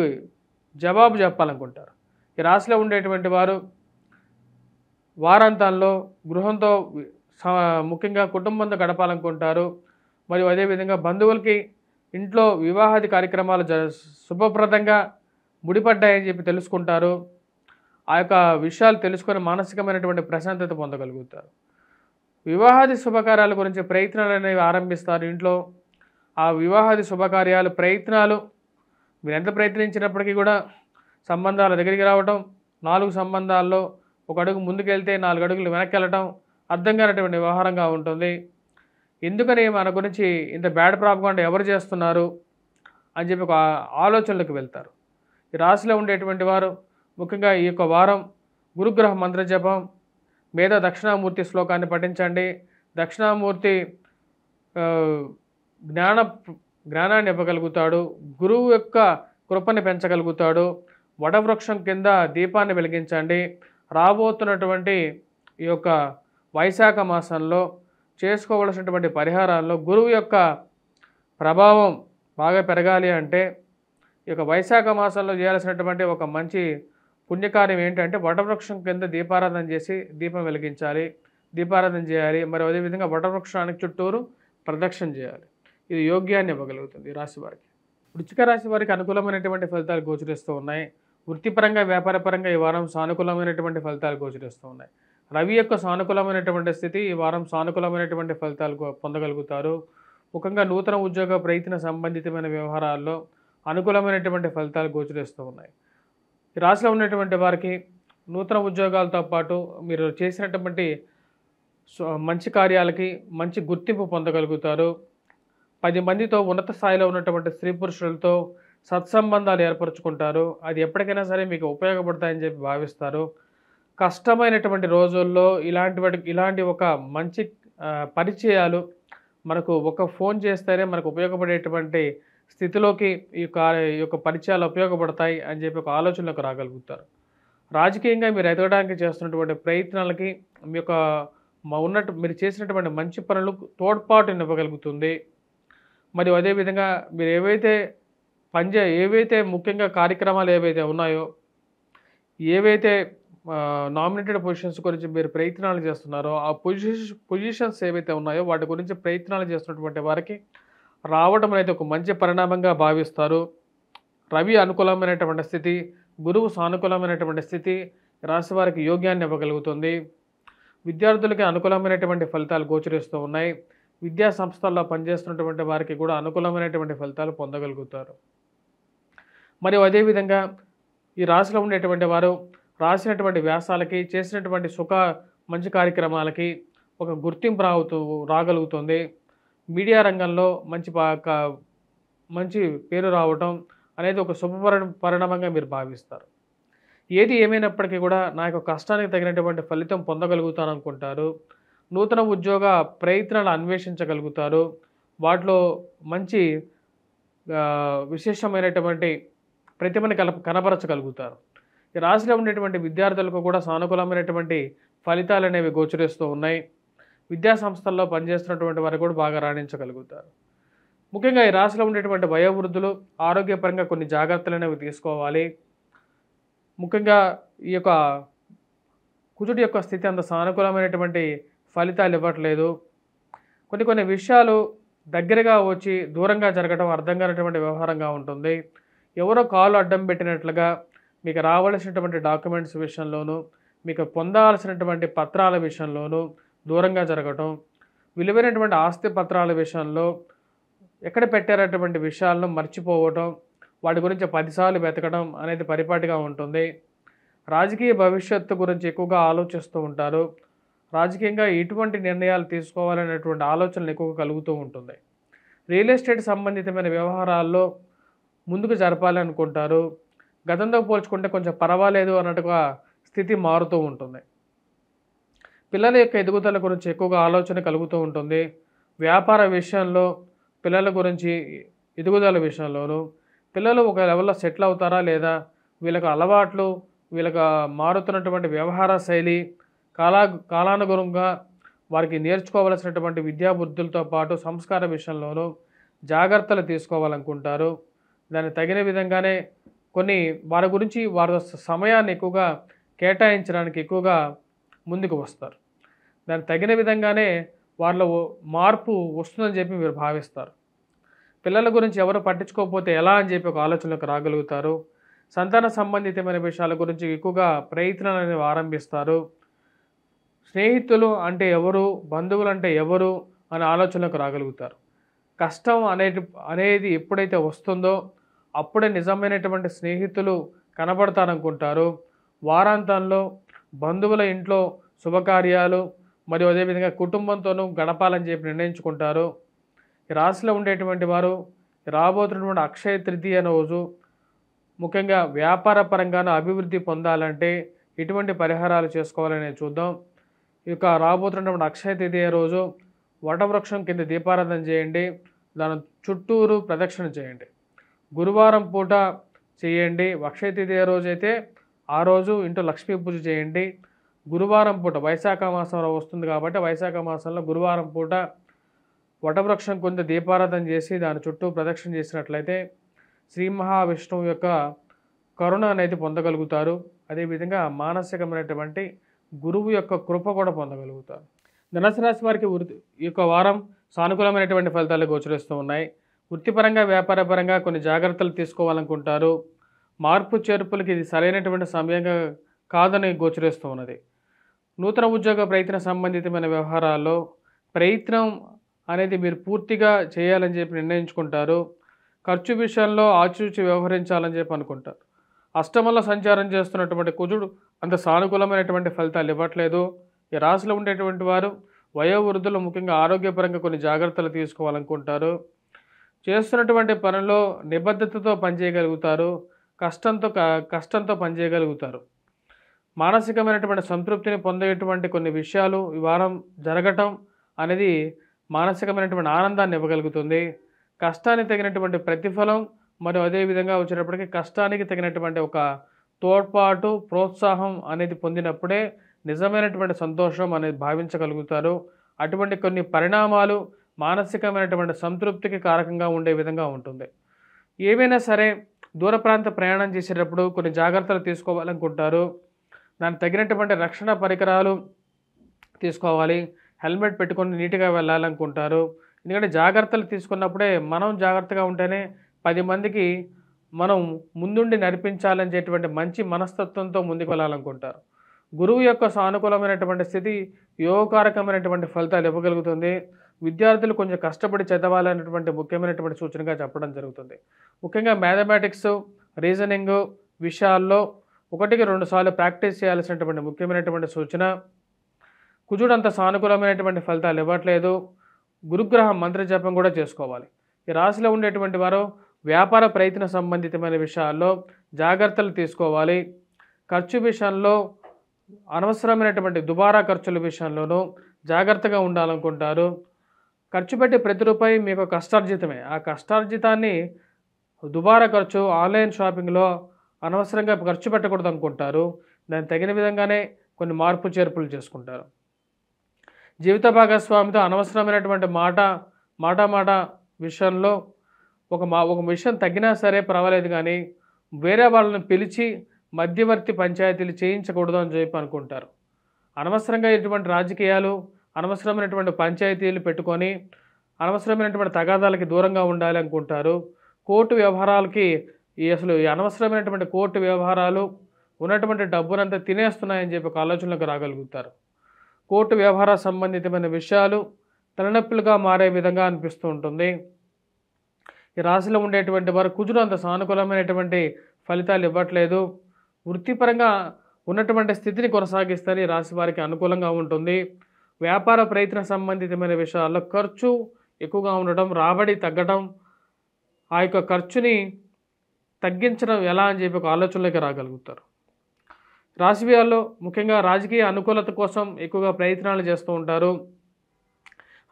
జవాబు చెప్పాలనుకుంటారు. ఈ రాశిలో ఉండేటువంటి వారు వారాంతాల్లో గృహంతో ముఖ్యంగా కుటుంబంతో గడపాలనుకుంటారు. మరియు అదేవిధంగా బంధువులకి ఇంట్లో వివాహాది కార్యక్రమాలు శుభప్రదంగా ముడిపడ్డాయని చెప్పి తెలుసుకుంటారు. ఆ యొక్క విషయాలు తెలుసుకొని మానసికమైనటువంటి ప్రశాంతత పొందగలుగుతారు. వివాహాది శుభకార్యాల గురించి ప్రయత్నాలు అనేవి ఆరంభిస్తారు ఇంట్లో. ఆ వివాహాది శుభకార్యాలు ప్రయత్నాలు మీరు ఎంత ప్రయత్నించినప్పటికీ కూడా సంబంధాల దగ్గరికి రావటం, 4 సంబంధాల్లో ఒక అడుగు ముందుకెళ్తే 4 అడుగులు వెనక్కి వెళ్ళటం అర్థం కానటువంటి వ్యవహారంగా ఉంటుంది. ఎందుకని మన గురించి ఇంత బ్యాడ్ ప్రాపగాండా ఎవరు చేస్తున్నారు అని చెప్పి ఒక ఆలోచనలకు వెళ్తారు. ఈ రాశిలో ఉండేటువంటి వారు ముఖ్యంగా ఈ యొక్క వారం గురుగ్రహ మంత్రజపం మీద దక్షిణామూర్తి శ్లోకాన్ని పఠించండి. దక్షిణామూర్తి జ్ఞానాన్ని ఇవ్వగలుగుతాడు. గురువు యొక్క కృపని పెంచగలుగుతాడు. వటవృక్షం కింద దీపాన్ని వెలిగించండి. రాబోతున్నటువంటి ఈ యొక్క వైశాఖ మాసంలో చేసుకోవలసినటువంటి పరిహారాల్లో గురువు యొక్క ప్రభావం బాగా పెరగాలి అంటే ఈ యొక్క వైశాఖ మాసంలో చేయాల్సినటువంటి ఒక మంచి పుణ్యకార్యం ఏంటంటే వటవృక్షం కింద దీపారాధన చేసి దీపం వెలిగించాలి, దీపారాధన చేయాలి. మరి అదేవిధంగా వటవృక్షానికి చుట్టూరు ప్రదక్షిణ చేయాలి. ఇది యోగ్యాన్ని ఇవ్వగలుగుతుంది ఈ రాశి వారికి. వృశ్చిక రాశి వారికి అనుకూలమైనటువంటి ఫలితాలు గోచరిస్తూ ఉన్నాయి. వృత్తిపరంగా వ్యాపారపరంగా ఈ వారం సానుకూలమైనటువంటి ఫలితాలు గోచరిస్తూ ఉన్నాయి. రవి యొక్క సానుకూలమైనటువంటి స్థితి ఈ వారం సానుకూలమైనటువంటి ఫలితాలు పొందగలుగుతారు. ముఖ్యంగా నూతన ఉద్యోగ ప్రయత్న సంబంధితమైన వ్యవహారాల్లో అనుకూలమైనటువంటి ఫలితాలు గోచరిస్తూ ఉన్నాయి. ఈ రాశిలో ఉన్నటువంటి వారికి నూతన ఉద్యోగాలతో పాటు మీరు చేసినటువంటి మంచి కార్యాలకి మంచి గుర్తింపు పొందగలుగుతారు. 10 మందితో ఉన్నత స్థాయిలో ఉన్నటువంటి స్త్రీ పురుషులతో సత్సంబంధాలు ఏర్పరచుకుంటారు. అది ఎప్పటికైనా సరే మీకు ఉపయోగపడతాయని చెప్పి భావిస్తారు. కష్టమైనటువంటి రోజుల్లో ఇలాంటి ఒక మంచి పరిచయాలు మనకు ఒక ఫోన్ చేస్తేనే మనకు ఉపయోగపడేటువంటి స్థితిలోకి ఈ యొక్క పరిచయాలు ఉపయోగపడతాయి అని చెప్పి ఒక ఆలోచనలోకి రాగలుగుతారు. రాజకీయంగా మీరు ఎదగడానికి చేస్తున్నటువంటి ప్రయత్నాలకి మీ యొక్క మీరు చేసినటువంటి మంచి పనులు తోడ్పాటుని ఇవ్వగలుగుతుంది. మరియు అదేవిధంగా మీరు ఏవైతే ముఖ్యంగా కార్యక్రమాలు ఏవైతే ఉన్నాయో, ఏవైతే నామినేటెడ్ పొజిషన్స్ గురించి మీరు ప్రయత్నాలు చేస్తున్నారో ఆ పొజిషన్స్ ఏవైతే ఉన్నాయో వాటి గురించి ప్రయత్నాలు చేస్తున్నటువంటి వారికి రావడం అనేది ఒక మంచి పరిణామంగా భావిస్తారు. రవి అనుకూలమైనటువంటి స్థితి, గురువు సానుకూలమైనటువంటి స్థితి రాశి వారికి యోగ్యాన్ని ఇవ్వగలుగుతుంది. విద్యార్థులకి అనుకూలమైనటువంటి ఫలితాలు గోచరిస్తూ ఉన్నాయి. విద్యా సంస్థల్లో పనిచేస్తున్నటువంటి వారికి కూడా అనుకూలమైనటువంటి ఫలితాలు పొందగలుగుతారు. మరియు అదేవిధంగా ఈ రాశిలో ఉండేటువంటి వారు రాసినటువంటి వ్యాసాలకి చేసినటువంటి మంచి కార్యక్రమాలకి ఒక గుర్తింపు రాగలుగుతుంది. మీడియా రంగంలో మంచి పేరు రావటం అనేది ఒక పరిణామంగా మీరు భావిస్తారు. ఏది ఏమైనప్పటికీ కూడా నా యొక్క కష్టానికి తగినటువంటి ఫలితం పొందగలుగుతాను అనుకుంటారు. నూతన ఉద్యోగ ప్రయత్నాలు అన్వేషించగలుగుతారు. వాటిలో మంచి విశేషమైనటువంటి ప్రతిభని కనబరచగలుగుతారు. ఈ రాశిలో ఉండేటువంటి విద్యార్థులకు కూడా సానుకూలమైనటువంటి ఫలితాలు అనేవి గోచరిస్తూ ఉన్నాయి. విద్యా సంస్థల్లో పనిచేస్తున్నటువంటి వారు కూడా బాగా రాణించగలుగుతారు. ముఖ్యంగా ఈ రాశిలో ఉండేటువంటి వయోవృద్ధులు ఆరోగ్యపరంగా కొన్ని జాగ్రత్తలు అనేవి తీసుకోవాలి. ముఖ్యంగా ఈ యొక్క కుజుడి యొక్క స్థితి అంత సానుకూలమైనటువంటి ఫలితాలు ఇవ్వట్లేదు. కొన్ని విషయాలు దగ్గరగా వచ్చి దూరంగా జరగడం అర్థం కానటువంటి వ్యవహారంగా ఉంటుంది. ఎవరో కాలు అడ్డం పెట్టినట్లుగా మీకు రావాల్సినటువంటి డాక్యుమెంట్స్ విషయంలోనూ మీకు పొందాల్సినటువంటి పత్రాల విషయంలోనూ దూరంగా జరగటం, విలువైనటువంటి ఆస్తి పత్రాల విషయంలో ఎక్కడ పెట్టారటువంటి విషయాలను మర్చిపోవటం, వాటి గురించి 10 సార్లు వెతకడం అనేది పరిపాటిగా ఉంటుంది. రాజకీయ భవిష్యత్తు గురించి ఎక్కువగా ఆలోచిస్తూ ఉంటారు. రాజకీయంగా ఎటువంటి నిర్ణయాలు తీసుకోవాలనేటువంటి ఆలోచనలు ఎక్కువగా కలుగుతూ ఉంటుంది. రియల్ ఎస్టేట్ సంబంధితమైన వ్యవహారాల్లో ముందుకు జరపాలనుకుంటారు. గతంతో పోల్చుకుంటే కొంచెం పర్వాలేదు అన్నట్టుగా స్థితి మారుతూ ఉంటుంది. పిల్లల యొక్క ఎదుగుదల గురించి ఎక్కువగా ఆలోచన కలుగుతూ ఉంటుంది. వ్యాపార విషయంలో పిల్లల గురించి ఎదుగుదల విషయంలోనూ పిల్లలు ఒక లెవెల్లో సెటిల్ అవుతారా లేదా, వీళ్ళకి అలవాట్లు, వీళ్ళకి మారుతున్నటువంటి వ్యవహార శైలి, కాలానుగుణంగా వారికి నేర్చుకోవలసినటువంటి విద్యాబుద్ధులతో పాటు సంస్కార విషయంలోనూ జాగ్రత్తలు తీసుకోవాలనుకుంటారు. దానికి తగిన విధంగానే కొన్ని వారి గురించి వారి సమయాన్ని ఎక్కువగా కేటాయించడానికి ఎక్కువగా ముందుకు వస్తారు. దానికి తగిన విధంగానే వాళ్ళ మార్పు వస్తుందని చెప్పి మీరు భావిస్తారు. పిల్లల గురించి ఎవరు పట్టించుకోకపోతే ఎలా అని చెప్పి ఒక ఆలోచనలకు రాగలుగుతారు. సంతాన సంబంధితమైన విషయాల గురించి ఎక్కువగా ప్రయత్నాలను ఆరంభిస్తారు. స్నేహితులు అంటే ఎవరు, బంధువులు అంటే ఎవరు అనే ఆలోచనలకు రాగలుగుతారు. కష్టం అనేది ఎప్పుడైతే వస్తుందో అప్పుడే నిజమైనటువంటి స్నేహితులు కనబడతారనుకుంటారు. వారాంతంలో బంధువుల ఇంట్లో శుభకార్యాలు మరియు అదేవిధంగా కుటుంబంతోనూ గడపాలని చెప్పి నిర్ణయించుకుంటారు. ఈ రాశిలో ఉండేటువంటి వారు రాబోతున్నటువంటి అక్షయ తృతీయ రోజు ముఖ్యంగా వ్యాపార పరంగాను అభివృద్ధి పొందాలంటే ఎటువంటి పరిహారాలు చేసుకోవాలని చూద్దాం. ఈ యొక్క రాబోతున్నటువంటి అక్షయ తృతీయ రోజు వటవృక్షం కింద దీపారాధన చేయండి. దాని చుట్టూరు ప్రదక్షిణ చేయండి. గురువారం పూట చేయండి. అక్షయ తృతీయ రోజు అయితే ఆ రోజు ఇంట్లో లక్ష్మీ పూజ చేయండి. గురువారం పూట వైశాఖ మాసంలో వస్తుంది కాబట్టి వైశాఖ మాసంలో గురువారం పూట వటవృక్షం కింద దీపారాధన చేసి దాని చుట్టూ ప్రదక్షిణ చేసినట్లయితే శ్రీ మహావిష్ణువు యొక్క కరుణ అనేది పొందగలుగుతారు. అదేవిధంగా మానసికమైనటువంటి గురువు యొక్క కృప కూడా పొందగలుగుతారు. ధనుసు రాశి వారికి ఈ యొక్క వారం సానుకూలమైనటువంటి ఫలితాలు గోచరిస్తూ ఉన్నాయి. వృత్తిపరంగా వ్యాపారపరంగా కొన్ని జాగ్రత్తలు తీసుకోవాలనుకుంటారు. మార్పు చేర్పులకి ఇది సరైనటువంటి సమయంగా కాదని గోచరిస్తూ ఉన్నది. నూతన ఉద్యోగ ప్రయత్న సంబంధితమైన వ్యవహారాల్లో ప్రయత్నం అనేది మీరు పూర్తిగా చేయాలని చెప్పి నిర్ణయించుకుంటారు. ఖర్చు విషయంలో ఆచితూచి వ్యవహరించాలని చెప్పి అనుకుంటారు. అష్టమంలో సంచారం చేస్తున్నటువంటి కుజుడు అంత సానుకూలమైనటువంటి ఫలితాలు ఇవ్వట్లేదు. ఈ రాశిలో ఉండేటువంటి వారు వయోవృద్ధులు ముఖ్యంగా ఆరోగ్యపరంగా కొన్ని జాగ్రత్తలు తీసుకోవాలనుకుంటారు. చేస్తున్నటువంటి పనిలో నిబద్ధతతో పనిచేయగలుగుతారు. కష్టంతో పనిచేయగలుగుతారు. మానసికమైనటువంటి సంతృప్తిని పొందేటువంటి కొన్ని విషయాలు ఈ వారం జరగటం అనేది మానసికమైనటువంటి ఆనందాన్ని ఇవ్వగలుగుతుంది. కష్టానికి తగినటువంటి ప్రతిఫలం మరియు అదేవిధంగా వచ్చేటప్పటికి కష్టానికి తగినటువంటి ఒక తోడ్పాటు, ప్రోత్సాహం అనేది పొందినప్పుడే నిజమైనటువంటి సంతోషం అనేది భావించగలుగుతారు. అటువంటి కొన్ని పరిణామాలు మానసికమైనటువంటి సంతృప్తికి కారకంగా ఉండే విధంగా ఉంటుంది. ఏవైనా సరే దూర ప్రాంత ప్రయాణం చేసేటప్పుడు కొన్ని జాగ్రత్తలు తీసుకోవాలనుకుంటారు. దానికి తగినటువంటి రక్షణ పరికరాలు తీసుకోవాలి. హెల్మెట్ పెట్టుకొని నీట్గా వెళ్ళాలనుకుంటారు. ఎందుకంటే జాగ్రత్తలు తీసుకున్నప్పుడే మనం జాగ్రత్తగా ఉంటేనే 10 మందికి మనం ముందుండి నడిపించాలనేటువంటి మంచి మనస్తత్వంతో ముందుకు వెళ్ళాలనుకుంటారు. గురువు యొక్క సానుకూలమైనటువంటి స్థితి యోగకారకమైనటువంటి ఫలితాలు ఇవ్వగలుగుతుంది. విద్యార్థులు కొంచెం కష్టపడి చదవాలనేటువంటి ముఖ్యమైనటువంటి సూచనగా చెప్పడం జరుగుతుంది. ముఖ్యంగా మ్యాథమెటిక్స్, రీజనింగ్ విషయాల్లో 1-2 సార్లు ప్రాక్టీస్ చేయాల్సినటువంటి ముఖ్యమైనటువంటి సూచన. కుజుడు అంత సానుకూలమైనటువంటి ఫలితాలు ఇవ్వట్లేదు. గురుగ్రహ మంత్ర జపం కూడా చేసుకోవాలి. ఈ రాశిలో ఉండేటువంటి వారు వ్యాపార ప్రయత్న సంబంధితమైన విషయాల్లో జాగ్రత్తలు తీసుకోవాలి. ఖర్చు విషయంలో అనవసరమైనటువంటి దుబారా ఖర్చుల విషయంలోనూ జాగ్రత్తగా ఉండాలనుకుంటారు. ఖర్చు పెట్టి ప్రతి రూపాయి మీకు కష్టార్జితమే. ఆ కష్టార్జితాన్ని దుబారా ఖర్చు, ఆన్లైన్ షాపింగ్లో అనవసరంగా ఖర్చు పెట్టకూడదు అనుకుంటారు. దానికి తగిన విధంగానే కొన్ని మార్పు చేర్పులు చేసుకుంటారు. జీవిత భాగస్వామితో అనవసరమైనటువంటి మాట విషయంలో ఒక విషయం తగ్గినా సరే పర్వాలేదు, కానీ వేరే వాళ్ళని పిలిచి మధ్యవర్తి పంచాయతీలు చేయించకూడదు అని చెప్పి అనుకుంటారు. అనవసరంగా ఇటువంటి రాజకీయాలు, అనవసరమైనటువంటి పంచాయతీలు పెట్టుకొని అనవసరమైనటువంటి తగాదాలకి దూరంగా ఉండాలి అనుకుంటారు. కోర్టు వ్యవహారాలకి అసలు అనవసరమైనటువంటి కోర్టు వ్యవహారాలు ఉన్నటువంటి డబ్బునంతా తినేస్తున్నాయని చెప్పి ఒక ఆలోచనలకు రాగలుగుతారు. కోర్టు వ్యవహార సంబంధితమైన విషయాలు తలనొప్పులుగా మారే విధంగా అనిపిస్తూ ఉంటుంది. ఈ రాశిలో ఉండేటువంటి వారు కుజుడు అంత సానుకూలమైనటువంటి ఫలితాలు ఇవ్వట్లేదు. వృత్తిపరంగా ఉన్నటువంటి స్థితిని కొనసాగిస్తే ఈ రాశి వారికి అనుకూలంగా ఉంటుంది. వ్యాపార ప్రయత్న సంబంధితమైన విషయాల్లో ఖర్చు ఎక్కువగా ఉండటం, రాబడి తగ్గడం, ఆ యొక్క ఖర్చుని తగ్గించడం ఎలా అని చెప్పి ఒక ఆలోచనలోకి రాగలుగుతారు. రాశివాళ్ళు ముఖ్యంగా రాజకీయ అనుకూలత కోసం ఎక్కువగా ప్రయత్నాలు చేస్తూ ఉంటారు.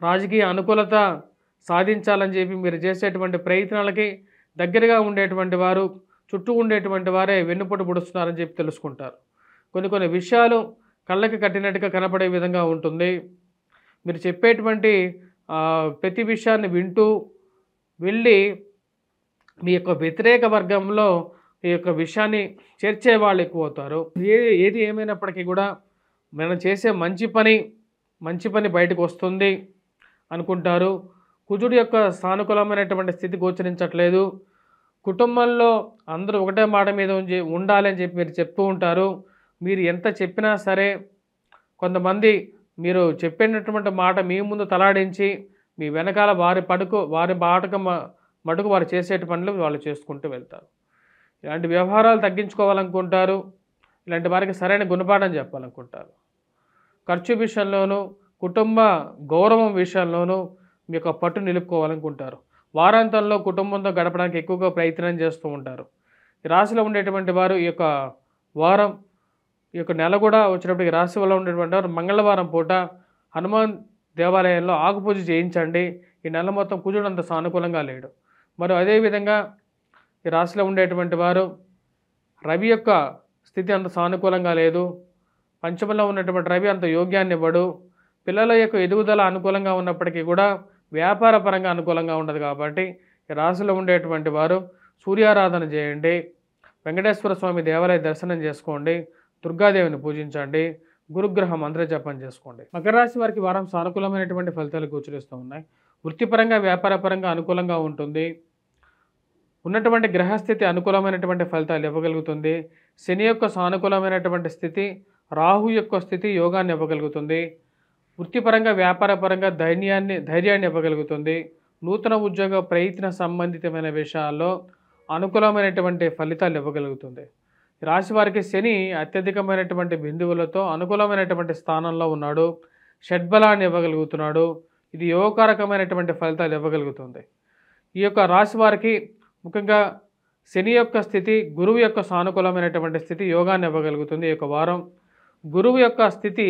రాజకీయ అనుకూలత సాధించాలని చెప్పి మీరు చేసేటువంటి ప్రయత్నాలకి దగ్గరగా ఉండేటువంటి వారు, చుట్టూ ఉండేటువంటి వారే వెన్నుపోటు పొడుస్తున్నారని చెప్పి తెలుసుకుంటారు. కొన్ని విషయాలు కళ్ళకి కట్టినట్టుగా కనపడే విధంగా ఉంటుంది. మీరు చెప్పేటువంటి ప్రతి విషయాన్ని వింటూ వెళ్ళి మీ యొక్క వ్యతిరేక వర్గంలో ఈ యొక్క విషయాన్ని చేర్చే వాళ్ళు ఎక్కువ అవుతారు. ఏది ఏమైనప్పటికీ కూడా మనం చేసే మంచి పని బయటకు వస్తుంది అనుకుంటారు. కుజుడు యొక్క సానుకూలమైనటువంటి స్థితి గోచరించట్లేదు. కుటుంబంలో అందరూ ఒకటే మాట మీద ఉండాలని చెప్పి మీరు చెప్తూ ఉంటారు. మీరు ఎంత చెప్పినా సరే కొంతమంది మీరు చెప్పినటువంటి మాట మీ ముందు తలాడించి మీ వెనకాల వారి మటుకు వారు చేసేటి పనులు వాళ్ళు చేసుకుంటూ వెళ్తారు. ఇలాంటి వ్యవహారాలు తగ్గించుకోవాలనుకుంటారు. ఇలాంటి వారికి సరైన గుణపాఠం చెప్పాలనుకుంటారు. ఖర్చు విషయంలోనూ, కుటుంబ గౌరవం విషయంలోనూ మీ యొక్క పట్టు నిలుపుకోవాలనుకుంటారు. వారాంతంలో కుటుంబంతో గడపడానికి ఎక్కువగా ప్రయత్నం చేస్తూ ఉంటారు. ఈ రాశిలో ఉండేటువంటి వారు ఈ యొక్క వారం, ఈ యొక్క నెల కూడా వచ్చినప్పటికీ రాశి వల్ల ఉండేటువంటి వారు మంగళవారం పూట హనుమాన్ దేవాలయంలో ఆకుపూజ చేయించండి. ఈ నెల మొత్తం కుజుడు అంత సానుకూలంగా లేడు. మరి అదేవిధంగా ఈ రాశిలో ఉండేటువంటి వారు రవి యొక్క స్థితి అంత సానుకూలంగా లేదు. పంచమంలో ఉన్నటువంటి రవి అంత యోగ్యాన్ని ఇవ్వడు. పిల్లల యొక్క ఎదుగుదల అనుకూలంగా ఉన్నప్పటికీ కూడా వ్యాపార పరంగా అనుకూలంగా ఉండదు. కాబట్టి ఈ రాశిలో ఉండేటువంటి వారు సూర్యారాధన చేయండి, వెంకటేశ్వర స్వామి దేవాలయ దర్శనం చేసుకోండి, దుర్గాదేవిని పూజించండి, గురుగ్రహ మంత్ర జపం చేసుకోండి. మకర రాశి వారికి వారం సానుకూలమైనటువంటి ఫలితాలు గోచరిస్తూ ఉన్నాయి. వృత్తిపరంగా వ్యాపారపరంగా అనుకూలంగా ఉంటుంది. ఉన్నటువంటి గ్రహస్థితి అనుకూలమైనటువంటి ఫలితాలు ఇవ్వగలుగుతుంది. శని యొక్క సానుకూలమైనటువంటి స్థితి, రాహు యొక్క స్థితి యోగాన్ని ఇవ్వగలుగుతుంది. వృత్తిపరంగా వ్యాపారపరంగా ధైర్యాన్ని ఇవ్వగలుగుతుంది. నూతన ఉద్యోగ ప్రయత్న సంబంధితమైన విషయాల్లో అనుకూలమైనటువంటి ఫలితాలు ఇవ్వగలుగుతుంది. రాశి వారికి శని అత్యధికమైనటువంటి బిందువులతో అనుకూలమైనటువంటి స్థానంలో ఉన్నాడు. షడ్బలాన్ని ఇవ్వగలుగుతున్నాడు. ఇది యోగకారకమైనటువంటి ఫలితాలు ఇవ్వగలుగుతుంది. ఈ యొక్క రాశి వారికి ముఖ్యంగా శని యొక్క స్థితి, గురువు యొక్క సానుకూలమైనటువంటి స్థితి యోగాన్ని ఇవ్వగలుగుతుంది. ఈ యొక్క వారం గురువు యొక్క స్థితి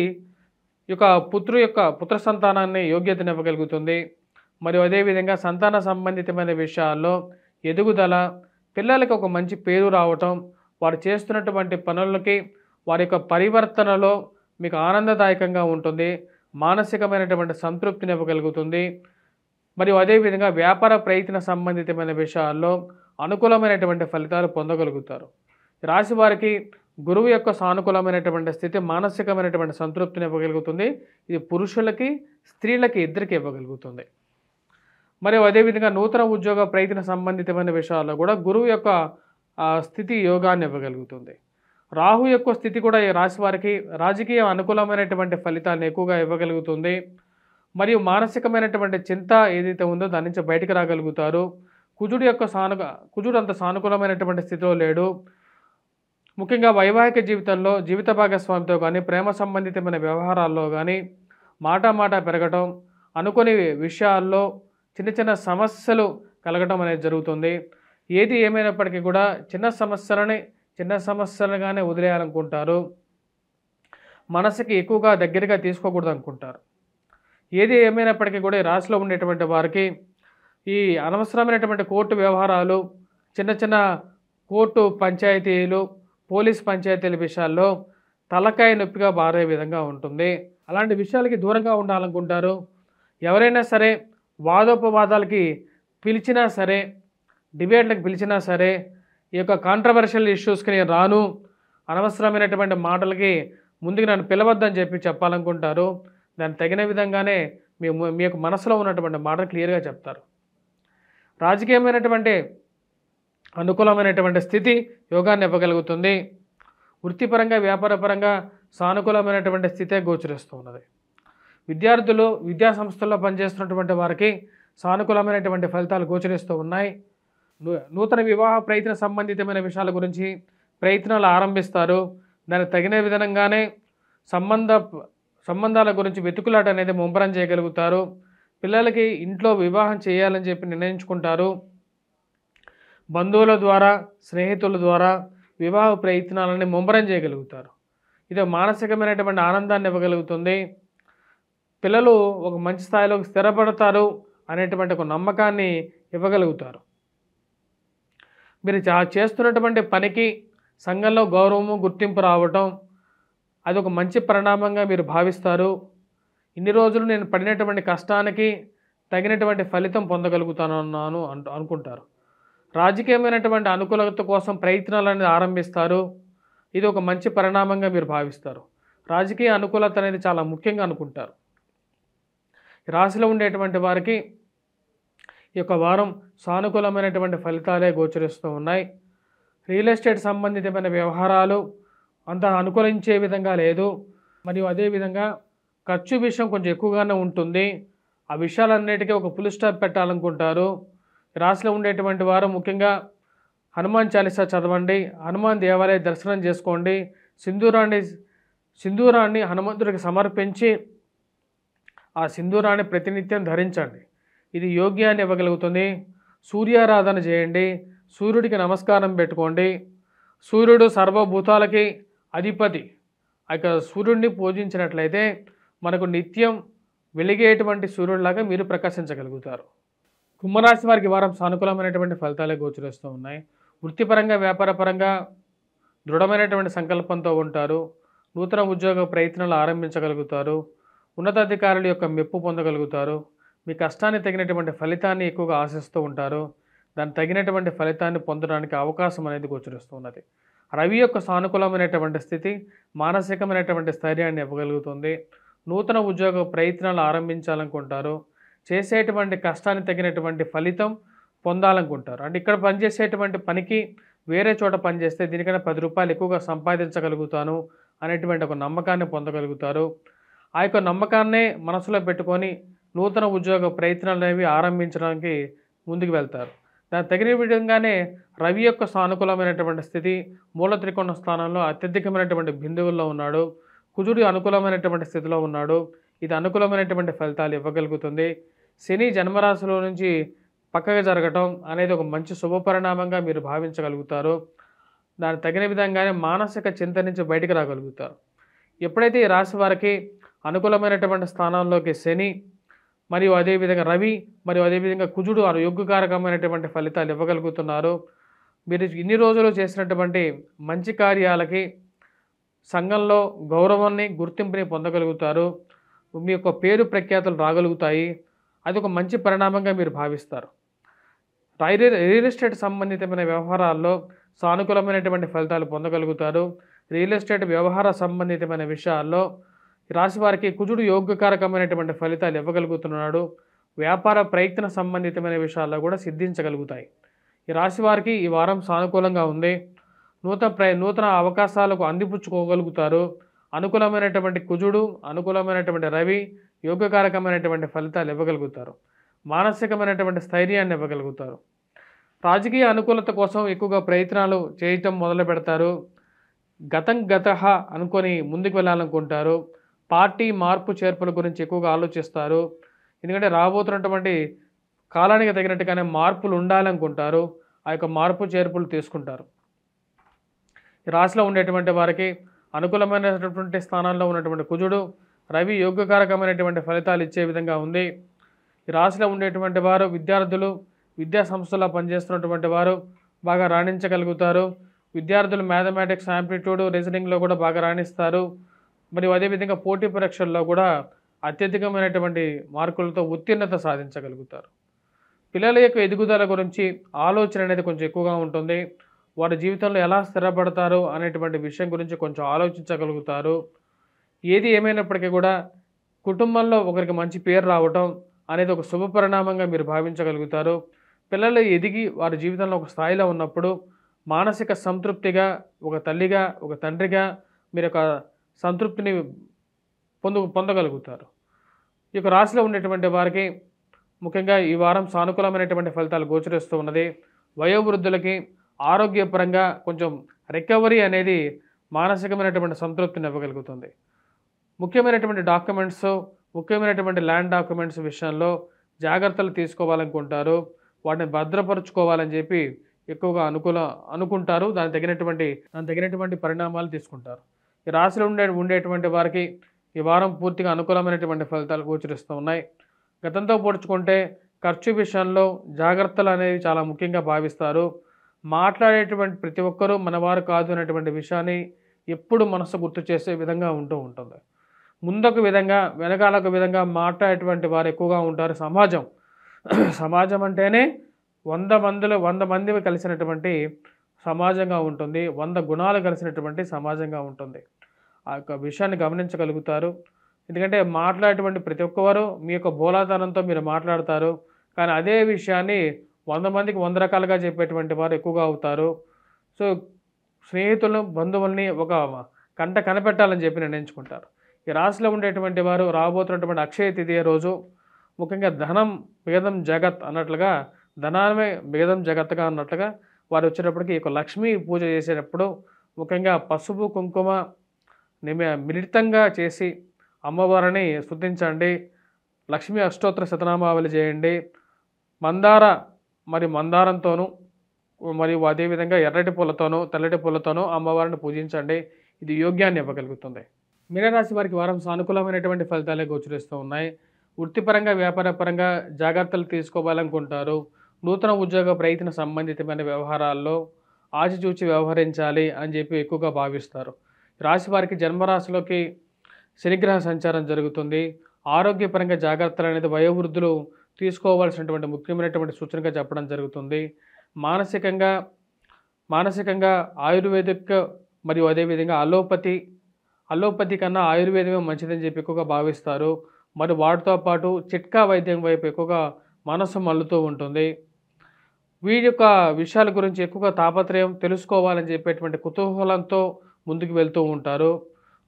పుత్ర సంతానాన్ని యోగ్యతను ఇవ్వగలుగుతుంది. మరియు అదేవిధంగా సంతాన సంబంధితమైన విషయాల్లో ఎదుగుదల, పిల్లలకి ఒక మంచి పేరు రావటం, వారు చేస్తున్నటువంటి పనులకి వారి యొక్క పరివర్తనలో మీకు ఆనందదాయకంగా ఉంటుంది. మానసికమైనటువంటి సంతృప్తిని ఇవ్వగలుగుతుంది. మరియు అదేవిధంగా వ్యాపార ప్రయత్న సంబంధితమైన విషయాల్లో అనుకూలమైనటువంటి ఫలితాలు పొందగలుగుతారు. రాశి వారికి గురువు యొక్క సానుకూలమైనటువంటి స్థితి మానసికమైనటువంటి సంతృప్తిని ఇవ్వగలుగుతుంది. ఇది పురుషులకి స్త్రీలకి ఇద్దరికి ఇవ్వగలుగుతుంది. మరియు అదేవిధంగా నూతన ఉద్యోగ ప్రయత్న సంబంధితమైన విషయాల్లో కూడా గురువు యొక్క స్థితి యోగాన్ని ఇవ్వగలుగుతుంది. రాహు యొక్క స్థితి కూడా ఈ రాశి వారికి రాజకీయ అనుకూలమైనటువంటి ఫలితాలను ఎక్కువగా ఇవ్వగలుగుతుంది. మరియు మానసికమైనటువంటి చింత ఏదైతే ఉందో దాని నుంచి బయటకు రాగలుగుతారు. కుజుడు అంత సానుకూలమైనటువంటి స్థితిలో లేడు. ముఖ్యంగా వైవాహిక జీవితంలో జీవిత భాగస్వామితో కానీ ప్రేమ సంబంధితమైన వ్యవహారాల్లో కానీ మాట పెరగటం, అనుకోని విషయాల్లో చిన్న సమస్యలు కలగటం అనేది జరుగుతుంది. ఏది ఏమైనప్పటికీ కూడా చిన్న సమస్యలుగానే వదిలేయాలనుకుంటారు. మనసుకి ఎక్కువగా దగ్గరగా తీసుకోకూడదు అనుకుంటారు. ఏది ఏమైనప్పటికీ కూడా ఈ రాశిలో ఉండేటువంటి వారికి ఈ అనవసరమైనటువంటి కోర్టు వ్యవహారాలు, చిన్న కోర్టు పంచాయతీలు, పోలీస్ పంచాయతీల విషయాల్లో తలకాయ నొప్పిగా మారే విధంగా ఉంటుంది. అలాంటి విషయాలకి దూరంగా ఉండాలనుకుంటారు. ఎవరైనా సరే వాదోపవాదాలకి పిలిచినా సరే, డిబేట్లకు పిలిచినా సరే, ఈ యొక్క కాంట్రవర్షియల్ ఇష్యూస్కి నేను రాను, అనవసరమైనటువంటి మాటలకి ముందుకు నన్ను పిలవద్దని చెప్పాలనుకుంటారు. దానికి తగిన విధంగానే మీ యొక్క మనసులో ఉన్నటువంటి మాటలు క్లియర్గా చెప్తారు. రాజకీయమైనటువంటి అనుకూలమైనటువంటి స్థితి యోగాన్ని ఇవ్వగలుగుతుంది. వృత్తిపరంగా వ్యాపారపరంగా సానుకూలమైనటువంటి స్థితే గోచరిస్తూ ఉన్నది. విద్యార్థులు విద్యా సంస్థల్లో పనిచేస్తున్నటువంటి వారికి సానుకూలమైనటువంటి ఫలితాలు గోచరిస్తూ ఉన్నాయి. నూతన వివాహ ప్రయత్న సంబంధితమైన విషయాల గురించి ప్రయత్నాలు ఆరంభిస్తారు. దానికి తగిన విధంగానే సంబంధాల గురించి వెతుకులాట అనేది ముమ్మరం చేయగలుగుతారు. పిల్లలకి ఇంట్లో వివాహం చేయాలని చెప్పి నిర్ణయించుకుంటారు. బంధువుల ద్వారా, స్నేహితుల ద్వారా వివాహ ప్రయత్నాలని ముమ్మరం చేయగలుగుతారు. ఇది మానసికమైనటువంటి ఆనందాన్ని ఇవ్వగలుగుతుంది. పిల్లలు ఒక మంచి స్థాయిలోకి స్థిరపడతారు అనేటువంటి ఒక నమ్మకాన్ని ఇవ్వగలుగుతారు. మీరు చేస్తున్నటువంటి పనికి సంఘంలో గౌరవము, గుర్తింపు రావటం అది ఒక మంచి పరిణామంగా మీరు భావిస్తారు. ఇన్ని రోజులు నేను పడినటువంటి కష్టానికి తగినటువంటి ఫలితం పొందగలుగుతానన్నాను అనుకుంటారు. రాజకీయమైనటువంటి అనుకూలత కోసం ప్రయత్నాలను ఆరంభిస్తారు. ఇది ఒక మంచి పరిణామంగా మీరు భావిస్తారు. రాజకీయ అనుకూలత అనేది చాలా ముఖ్యంగా అనుకుంటారు. రాశిలో ఉండేటువంటి వారికి ఈ యొక్క వారం సానుకూలమైనటువంటి ఫలితాలే గోచరిస్తూ ఉన్నాయి. రియల్ ఎస్టేట్ సంబంధితమైన వ్యవహారాలు అంత అనుకూలించే విధంగా లేదు. మరియు అదేవిధంగా ఖర్చు విషయం కొంచెం ఎక్కువగానే ఉంటుంది. ఆ విషయాలన్నిటికీ ఒక ఫుల్ స్టాప్ పెట్టాలనుకుంటారు. రాశిలో ఉండేటువంటి వారు ముఖ్యంగా హనుమాన్ చాలీసా చదవండి, హనుమాన్ దేవాలయ దర్శనం చేసుకోండి, సింధూరాన్ని హనుమంతుడికి సమర్పించి ఆ సింధూరాన్ని ప్రతినిత్యం ధరించండి. ఇది యోగ్యాన్ని ఇవ్వగలుగుతుంది. సూర్యారాధన చేయండి, సూర్యుడికి నమస్కారం పెట్టుకోండి. సూర్యుడు సర్వభూతాలకి అధిపతి. సూర్యుడిని పూజించినట్లయితే మనకు నిత్యం వెలిగేటువంటి సూర్యుడిలాగా మీరు ప్రకాశించగలుగుతారు. కుంభరాశి వారికి వారం సానుకూలమైనటువంటి ఫలితాలే గోచరిస్తూ ఉన్నాయి. వృత్తిపరంగా, వ్యాపారపరంగా దృఢమైనటువంటి సంకల్పంతో ఉంటారు. నూతన ఉద్యోగ ప్రయత్నాలు ఆరంభించగలుగుతారు. ఉన్నతాధికారుల యొక్క మెప్పు పొందగలుగుతారు. మీ కష్టాన్ని తగినటువంటి ఫలితాన్ని ఎక్కువగా ఆశిస్తూ ఉంటారు. దానికి తగినటువంటి ఫలితాన్ని పొందడానికి అవకాశం అనేది గోచరిస్తూ ఉన్నది. రవి యొక్క సానుకూలమైనటువంటి స్థితి మానసికమైనటువంటి స్థైర్యాన్ని ఇవ్వగలుగుతుంది. నూతన ఉద్యోగ ప్రయత్నాలు ఆరంభించాలనుకుంటారు. చేసేటువంటి కష్టాన్ని తగినటువంటి ఫలితం పొందాలనుకుంటారు. అంటే ఇక్కడ పనిచేసేటువంటి పనికి వేరే చోట పనిచేస్తే దీనికన్నా 10 రూపాయలు ఎక్కువగా సంపాదించగలుగుతాను అనేటువంటి ఒక నమ్మకాన్ని పొందగలుగుతారు. ఆ యొక్క నమ్మకాన్నే మనసులో పెట్టుకొని నూతన ఉద్యోగ ప్రయత్నాలు అనేవి ఆరంభించడానికి ముందుకు వెళ్తారు. దానికి తగిన విధంగానే రవి యొక్క సానుకూలమైనటువంటి స్థితి మూల త్రికోణ స్థానంలో అత్యధికమైనటువంటి బిందువుల్లో ఉన్నాడు. కుజుడు అనుకూలమైనటువంటి స్థితిలో ఉన్నాడు. ఇది అనుకూలమైనటువంటి ఫలితాలు ఇవ్వగలుగుతుంది. శని జన్మరాశిలో నుంచి పక్కగా జరగటం అనేది ఒక మంచి శుభపరిణామంగా మీరు భావించగలుగుతారు. దానికి తగిన విధంగానే మానసిక చింత నుంచి బయటికి రాగలుగుతారు. ఎప్పుడైతే ఈ రాశి వారికి అనుకూలమైనటువంటి స్థానాల్లోకి శని మరియు అదేవిధంగా రవి మరియు అదేవిధంగా కుజుడు యోగ్యకారకమైనటువంటి ఫలితాలు ఇవ్వగలుగుతున్నారు. మీరు ఇన్ని రోజులు చేసినటువంటి మంచి కార్యాలకి సంఘంలో గౌరవాన్ని, గుర్తింపుని పొందగలుగుతారు. మీ యొక్క పేరు ప్రఖ్యాతులు రాగలుగుతాయి. అది ఒక మంచి పరిణామంగా మీరు భావిస్తారు. రియల్ ఎస్టేట్ సంబంధితమైన వ్యవహారాల్లో సానుకూలమైనటువంటి ఫలితాలు పొందగలుగుతారు. రియల్ ఎస్టేట్ వ్యవహార సంబంధితమైన విషయాల్లో రాశి వారికి కుజుడు యోగ్యకారకమైనటువంటి ఫలితాలు ఇవ్వగలుగుతున్నాడు. వ్యాపార ప్రయత్న సంబంధితమైన విషయాల్లో కూడా సిద్ధించగలుగుతాయి. ఈ రాశి వారికి ఈ వారం సానుకూలంగా ఉంది. నూతన అవకాశాలకు అందిపుచ్చుకోగలుగుతారు. అనుకూలమైనటువంటి కుజుడు, అనుకూలమైనటువంటి రవి యోగ్యకారకమైనటువంటి ఫలితాలు ఇవ్వగలుగుతారు. మానసికమైనటువంటి స్థైర్యాన్ని ఇవ్వగలుగుతారు. రాజకీయ అనుకూలత కోసం ఎక్కువగా ప్రయత్నాలు చేయటం మొదలు పెడతారు. గతః అనుకొని ముందుకు వెళ్ళాలనుకుంటారు. పార్టీ మార్పు చేర్పుల గురించి ఎక్కువగా ఆలోచిస్తారు. ఎందుకంటే రాబోతున్నటువంటి కాలానికి తగినట్టుగానే మార్పులు ఉండాలనుకుంటారు. ఆ యొక్క మార్పు చేర్పులు తీసుకుంటారు. ఈ రాశిలో ఉండేటువంటి వారికి అనుకూలమైనటువంటి స్థానాల్లో ఉన్నటువంటి కుజుడు, రవి యోగ్యకారకమైనటువంటి ఫలితాలు ఇచ్చే విధంగా ఉంది. ఈ రాశిలో ఉండేటువంటి వారు విద్యార్థులు, విద్యా సంస్థల్లో పనిచేస్తున్నటువంటి వారు బాగా రాణించగలుగుతారు. విద్యార్థులు మ్యాథమెటిక్స్, ఆంప్లిట్యూడ్, రీజనింగ్లో కూడా బాగా రాణిస్తారు. మరియు అదేవిధంగా పోటీ పరీక్షల్లో కూడా అత్యధికమైనటువంటి మార్కులతో ఉత్తీర్ణత సాధించగలుగుతారు. పిల్లల యొక్క ఎదుగుదల గురించి ఆలోచన అనేది కొంచెం ఎక్కువగా ఉంటుంది. వారి జీవితంలో ఎలా స్థిరపడతారు అనేటువంటి విషయం గురించి కొంచెం ఆలోచించగలుగుతారు. ఏది ఏమైనప్పటికీ కూడా కుటుంబంలో ఒకరికి మంచి పేరు రావటం అనేది ఒక శుభ పరిణామంగా మీరు భావించగలుగుతారు. పిల్లలు ఎదిగి వారి జీవితంలో ఒక స్థాయిలో ఉన్నప్పుడు మానసిక సంతృప్తిగా ఒక తల్లిగా, ఒక తండ్రిగా మీరు ఒక సంతృప్తిని పొందగలుగుతారు. ఈ యొక్క రాశిలో ఉండేటువంటి వారికి ముఖ్యంగా ఈ వారం సానుకూలమైనటువంటి ఫలితాలు గోచరిస్తూ ఉన్నది. వయోవృద్ధులకి ఆరోగ్యపరంగా కొంచెం రికవరీ అనేది మానసికమైనటువంటి సంతృప్తిని ఇవ్వగలుగుతుంది. ముఖ్యమైనటువంటి డాక్యుమెంట్స్ ముఖ్యమైనటువంటి ల్యాండ్ డాక్యుమెంట్స్ విషయంలో జాగ్రత్తలు తీసుకోవాలనుకుంటారు. వాటిని భద్రపరుచుకోవాలని చెప్పి ఎక్కువగా అనుకుంటారు. దానికి తగినటువంటి పరిణామాలు తీసుకుంటారు. ఈ రాశిలో ఉండేటువంటి వారికి ఈ వారం పూర్తిగా అనుకూలమైనటువంటి ఫలితాలు గోచరిస్తూ ఉన్నాయి. గతంతో పోల్చుకుంటే ఖర్చు విషయంలో జాగ్రత్తలు అనేవి చాలా ముఖ్యంగా భావిస్తారు. మాట్లాడేటువంటి ప్రతి ఒక్కరూ మనవారు కాదు అనేటువంటి విషయాన్ని ఎప్పుడు మనసు గుర్తు చేసే విధంగా ఉంటుంది. ముందొక విధంగా వెనకాలొక విధంగా మాట్లాడేటువంటి వారు ఎక్కువగా ఉంటారు. సమాజం అంటేనే 100 మంది కలిసినటువంటి సమాజంగా ఉంటుంది. 100 గుణాలు కలిసినటువంటి సమాజంగా ఉంటుంది. ఆ యొక్క విషయాన్ని గమనించగలుగుతారు. ఎందుకంటే మాట్లాడేటువంటి ప్రతి ఒక్కవారు మీ యొక్క బోలాతనంతో మీరు మాట్లాడతారు. కానీ అదే విషయాన్ని 100 మందికి 100 రకాలుగా చెప్పేటువంటి వారు ఎక్కువగా అవుతారు. సో స్నేహితులను, బంధువుల్ని ఒక కంట కనిపెట్టాలని చెప్పి నిర్ణయించుకుంటారు. ఈ రాశిలో ఉండేటువంటి వారు రాబోతున్నటువంటి అక్షయ తిథి రోజు ముఖ్యంగా ధనం భేదం జగత్ అన్నట్లుగా, ధనామే భేదం జగత్తుగా అన్నట్లుగా వారు వచ్చేటప్పటికి ఈ లక్ష్మీ పూజ చేసేటప్పుడు ముఖ్యంగా పసుపు కుంకుమ మిళితంగా చేసి అమ్మవారిని స్తుతించండి. లక్ష్మీ అష్టోత్తర శతనామావళి చేయండి. మందారంతోనూ మరియు అదేవిధంగా ఎర్రటి పూలతోనూ తెల్లటి పూలతోనూ అమ్మవారిని పూజించండి. ఇది యోగ్యాన్ని ఇవ్వగలుగుతుంది. మీనరాశి వారికి వారం సానుకూలమైనటువంటి ఫలితాలే గోచరిస్తూ ఉన్నాయి. వృత్తిపరంగా, వ్యాపారపరంగా జాగ్రత్తలు తీసుకోవాలనుకుంటారు. నూతన ఉద్యోగ ప్రయత్న సంబంధితమైన వ్యవహారాల్లో ఆచితూచి వ్యవహరించాలి అని చెప్పి ఎక్కువగా భావిస్తారు. రాశి వారికి జన్మరాశిలోకి శనిగ్రహ సంచారం జరుగుతుంది. ఆరోగ్యపరంగా జాగ్రత్తలు అనేది వయోవృద్ధులు తీసుకోవాల్సినటువంటి ముఖ్యమైనటువంటి సూచనగా చెప్పడం జరుగుతుంది. మానసికంగా ఆయుర్వేదిక్ మరియు అదేవిధంగా అలోపతి కన్నా ఆయుర్వేదమే మంచిదని చెప్పి ఎక్కువగా భావిస్తారు. మరి వాటితో పాటు చిట్కా వైద్యం వైపు ఎక్కువగా మనసు మల్లుతూ ఉంటుంది. వీరి యొక్క విషయాల గురించి ఎక్కువగా తాపత్రయం తెలుసుకోవాలని చెప్పేటువంటి కుతూహలంతో ముందుకు వెళ్తూ ఉంటారు.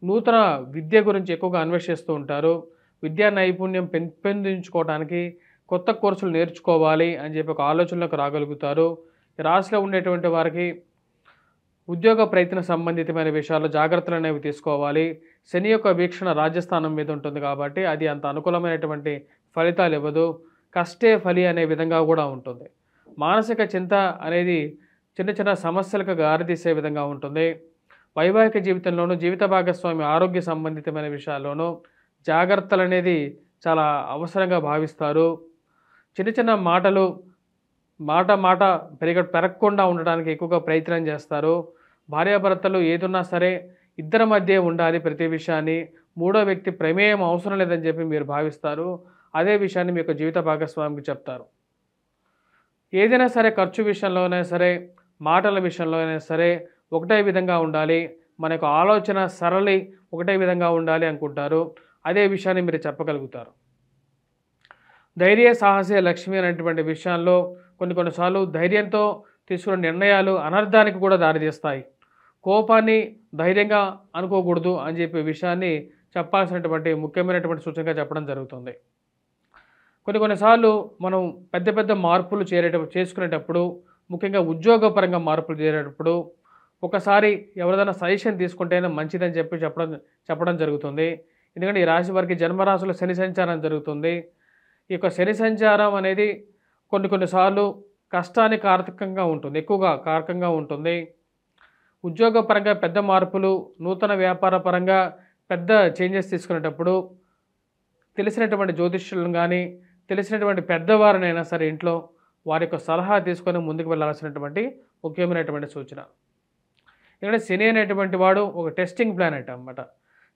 నూతన విద్య గురించి ఎక్కువగా అన్వేషిస్తూ ఉంటారు. విద్యా నైపుణ్యం పెంపొందించుకోవడానికి కొత్త కోర్సులు నేర్చుకోవాలి అని చెప్పి ఒక ఆలోచనలోకి రాగలుగుతారు. రాశిలో ఉండేటువంటి వారికి ఉద్యోగ ప్రయత్న సంబంధితమైన విషయాల్లో జాగ్రత్తలు అనేవి తీసుకోవాలి. శని యొక్క వీక్షణ రాజ్యస్థానం మీద ఉంటుంది కాబట్టి అది అంత అనుకూలమైనటువంటి ఫలితాలు ఇవ్వదు. కష్టే ఫలి అనే విధంగా కూడా ఉంటుంది. మానసిక చింత అనేది చిన్న సమస్యలకు దారితీసే విధంగా ఉంటుంది. వైవాహిక జీవితంలోనూ, జీవిత భాగస్వామి ఆరోగ్య సంబంధితమైన విషయాల్లోనూ జాగ్రత్తలు అనేది చాలా అవసరంగా భావిస్తారు. చిన్న మాటలు మాట పెరగకుండా ఉండడానికి ఎక్కువగా ప్రయత్నం చేస్తారు. భార్యాభర్తలు ఏదున్నా సరే ఇద్దరి మధ్య ఉండాలి. ప్రతి విషయాన్ని మూడో వ్యక్తి ప్రమేయం అవసరం లేదని చెప్పి మీరు భావిస్తారు. అదే విషయాన్ని మీ యొక్క జీవిత భాగస్వామికి చెప్తారు. ఏదైనా సరే ఖర్చు విషయంలోనే సరే, మాటల విషయంలోనే సరే ఒకటే విధంగా ఉండాలి. మన యొక్క ఆలోచన సరళి ఒకటే విధంగా ఉండాలి అనుకుంటారు. అదే విషయాన్ని మీరు చెప్పగలుగుతారు. ధైర్య సాహసే లక్ష్మి అనేటువంటి విషయాల్లో కొన్నిసార్లు ధైర్యంతో తీసుకున్న నిర్ణయాలు అనర్థానికి కూడా దారితీస్తాయి. కోపాన్ని ధైర్యంగా అనుకోకూడదు అని చెప్పే విషయాన్ని చెప్పాల్సినటువంటి ముఖ్యమైనటువంటి సూచనగా చెప్పడం జరుగుతుంది. కొన్నిసార్లు మనం పెద్ద మార్పులు చేసుకునేటప్పుడు, ముఖ్యంగా ఉద్యోగపరంగా మార్పులు చేరేటప్పుడు ఒకసారి ఎవరిదైనా సజెషన్ తీసుకుంటేనే మంచిదని చెప్పి చెప్పడం జరుగుతుంది. ఎందుకంటే ఈ రాశి వారికి జన్మరాశిలో శని సంచారం జరుగుతుంది. ఈ యొక్క శని సంచారం అనేది కొన్నిసార్లు కష్టానికి కారకంగా ఉంటుంది, ఎక్కువగా కారకంగా ఉంటుంది. ఉద్యోగపరంగా పెద్ద మార్పులు, నూతన వ్యాపార పరంగా పెద్ద చేంజెస్ తీసుకునేటప్పుడు తెలిసినటువంటి జ్యోతిష్యులను కానీ, తెలిసినటువంటి పెద్దవారినైనా సరే ఇంట్లో వారి యొక్క సలహా తీసుకొని ముందుకు వెళ్ళాల్సినటువంటి ముఖ్యమైనటువంటి సూచన. ఎందుకంటే శని అనేటువంటి వాడు ఒక టెస్టింగ్ ప్లానెట్ అన్నమాట.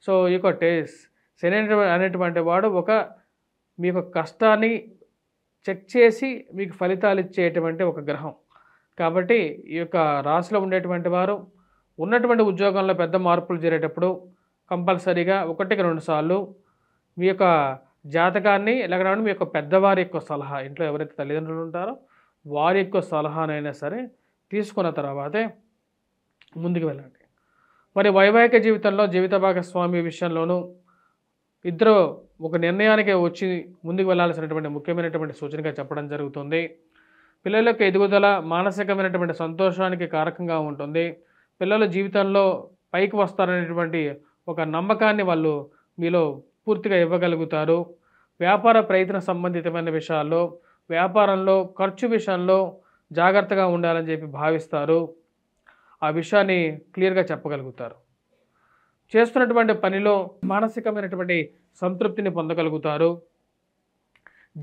సో ఈ యొక్క శని అనేటువంటి వాడు మీ యొక్క కష్టాన్ని చెక్ చేసి మీకు ఫలితాలు ఇచ్చేటువంటి ఒక గ్రహం. కాబట్టి ఈ యొక్క రాశిలో ఉండేటువంటి వారు ఉన్నటువంటి ఉద్యోగంలో పెద్ద మార్పులు జరిగేటప్పుడు కంపల్సరీగా 1-2 సార్లు మీ యొక్క జాతకాన్ని లేకపోతే మీ యొక్క పెద్దవారి యొక్క సలహా, ఇంట్లో ఎవరైతే తల్లిదండ్రులు ఉంటారో వారి యొక్క సలహానైనా సరే తీసుకున్న తర్వాతే ముందుకు వెళ్ళండి. మరి వైవాహిక జీవితంలో జీవిత భాగస్వామి విషయంలోనూ ఇద్దరు ఒక నిర్ణయానికి వచ్చి ముందుకు వెళ్ళాల్సినటువంటి ముఖ్యమైనటువంటి సూచనగా చెప్పడం జరుగుతుంది. పిల్లల యొక్క ఎదుగుదల మానసికమైనటువంటి సంతోషానికి కారకంగా ఉంటుంది. పిల్లల జీవితంలో పైకి వస్తారనేటువంటి ఒక నమ్మకాన్ని వాళ్ళు మీలో పూర్తిగా ఇవ్వగలుగుతారు. వ్యాపార ప్రయత్న సంబంధితమైన విషయాల్లో, వ్యాపారంలో ఖర్చు విషయంలో జాగ్రత్తగా ఉండాలని చెప్పి భావిస్తారు. ఆ విషయాన్ని క్లియర్గా చెప్పగలుగుతారు. చేస్తున్నటువంటి పనిలో మానసికమైనటువంటి సంతృప్తిని పొందగలుగుతారు.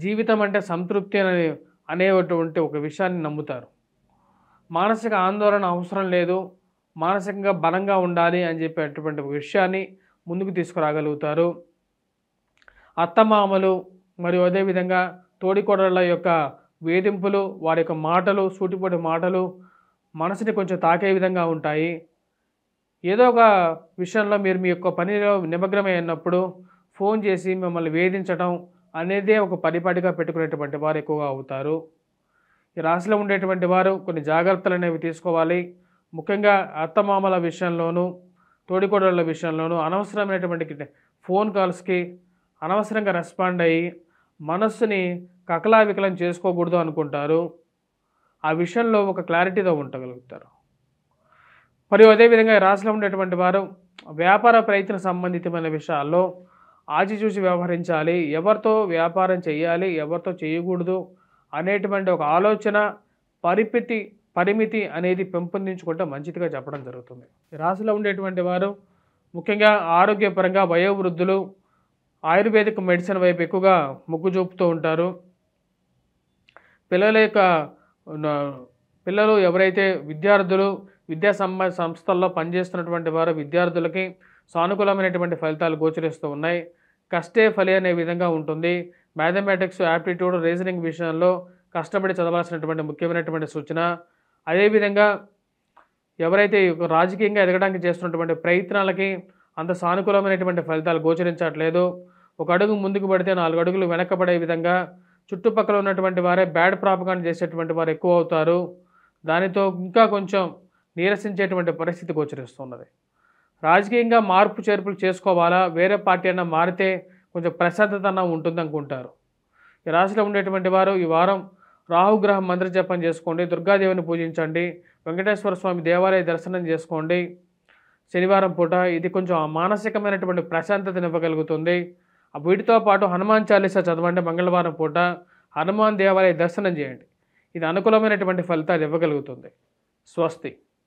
జీవితం అంటే సంతృప్తి అనేటువంటి ఒక విషయాన్ని నమ్ముతారు. మానసిక ఆందోళన అవసరం లేదు, మానసికంగా బలంగా ఉండాలి అని చెప్పేటువంటి ఒక విషయాన్ని ముందుకు తీసుకురాగలుగుతారు. అత్తమామలు మరియు అదేవిధంగా తోడికోడళ్ళ యొక్క వేధింపులు, వారి యొక్క మాటలు, సూటిపోటి మాటలు మనసుని కొంచెం తాకే విధంగా ఉంటాయి. ఏదో ఒక విషయంలో మీరు మీ యొక్క పనిలో నిమగ్నమై ఉన్నప్పుడు ఫోన్ చేసి మిమ్మల్ని వేధించడం అనేదే ఒక పరిపాటిగా పెట్టుకునేటువంటి వారు ఎక్కువగా అవుతారు. ఈ రాశిలో ఉండేటువంటి వారు కొన్ని జాగ్రత్తలు అనేవి తీసుకోవాలి. ముఖ్యంగా అత్తమామల విషయంలోనూ, తోడికోడళ్ళ విషయంలోనూ అనవసరమైనటువంటి ఫోన్ కాల్స్కి అనవసరంగా రెస్పాండ్ అయ్యి మనస్సుని కకలావికలం చేసుకోకూడదు అనుకుంటారు. ఆ విషయంలో ఒక క్లారిటీతో ఉండగలుగుతారు. మరియు అదేవిధంగా రాశిలో ఉండేటువంటి వారు వ్యాపార ప్రయత్న సంబంధితమైన విషయాల్లో ఆచిచూచి వ్యవహరించాలి. ఎవరితో వ్యాపారం చేయాలి, ఎవరితో చేయకూడదు అనేటువంటి ఒక ఆలోచన, పరిమితి అనేది పెంపొందించుకుంటే మంచిదిగా చెప్పడం జరుగుతుంది. రాశిలో ఉండేటువంటి వారు ముఖ్యంగా ఆరోగ్యపరంగా వయోవృద్ధులు ఆయుర్వేదిక్ మెడిసిన్ వైపు ఎక్కువగా మొగ్గు చూపుతూ ఉంటారు. పిల్లలు ఎవరైతే విద్యార్థులు సంస్థల్లో పనిచేస్తున్నటువంటి వారు విద్యార్థులకి సానుకూలమైనటువంటి ఫలితాలు గోచరిస్తూ ఉన్నాయి. కష్టే ఫలి అనే విధంగా ఉంటుంది. మ్యాథమెటిక్స్, యాప్టిట్యూడ్, రీజనింగ్ విషయంలో కష్టపడి చదవాల్సినటువంటి ముఖ్యమైనటువంటి సూచన. అదేవిధంగా ఎవరైతే రాజకీయంగా ఎదగడానికి చేస్తున్నటువంటి ప్రయత్నాలకి అంత సానుకూలమైనటువంటి ఫలితాలు గోచరించట్లేదు. ఒక అడుగు ముందుకు పడితే 4 అడుగులు వెనక్కబడే విధంగా చుట్టుపక్కల ఉన్నటువంటి వారే బ్యాడ్ ప్రాపగాండా చేసేటువంటి వారు ఎక్కువ అవుతారు. దానితో ఇంకా కొంచెం నీరసించేటువంటి పరిస్థితి గోచరిస్తున్నది. రాజకీయంగా మార్పు చేర్పులు చేసుకోవాలా, వేరే పార్టీ అన్నా మారితే కొంచెం ప్రశాంతత ఉంటుంది అనుకుంటారు. ఈ రాశిలో ఉండేటువంటి వారు ఈ వారం రాహుగ్రహం మంత్ర జపం చేసుకోండి, దుర్గాదేవిని పూజించండి, వెంకటేశ్వర స్వామి దేవాలయ దర్శనం చేసుకోండి శనివారం పూట. ఇది కొంచెం మానసికమైనటువంటి ప్రశాంతతను ఇవ్వగలుగుతుంది. వీటితో పాటు హనుమాన్ చాలీసా చదవండి. మంగళవారం పూట హనుమాన్ దేవాలయ దర్శనం చేయండి. ఇది అనుకూలమైనటువంటి ఫలితాలు ఇవ్వగలుగుతుంది. స్వస్తి.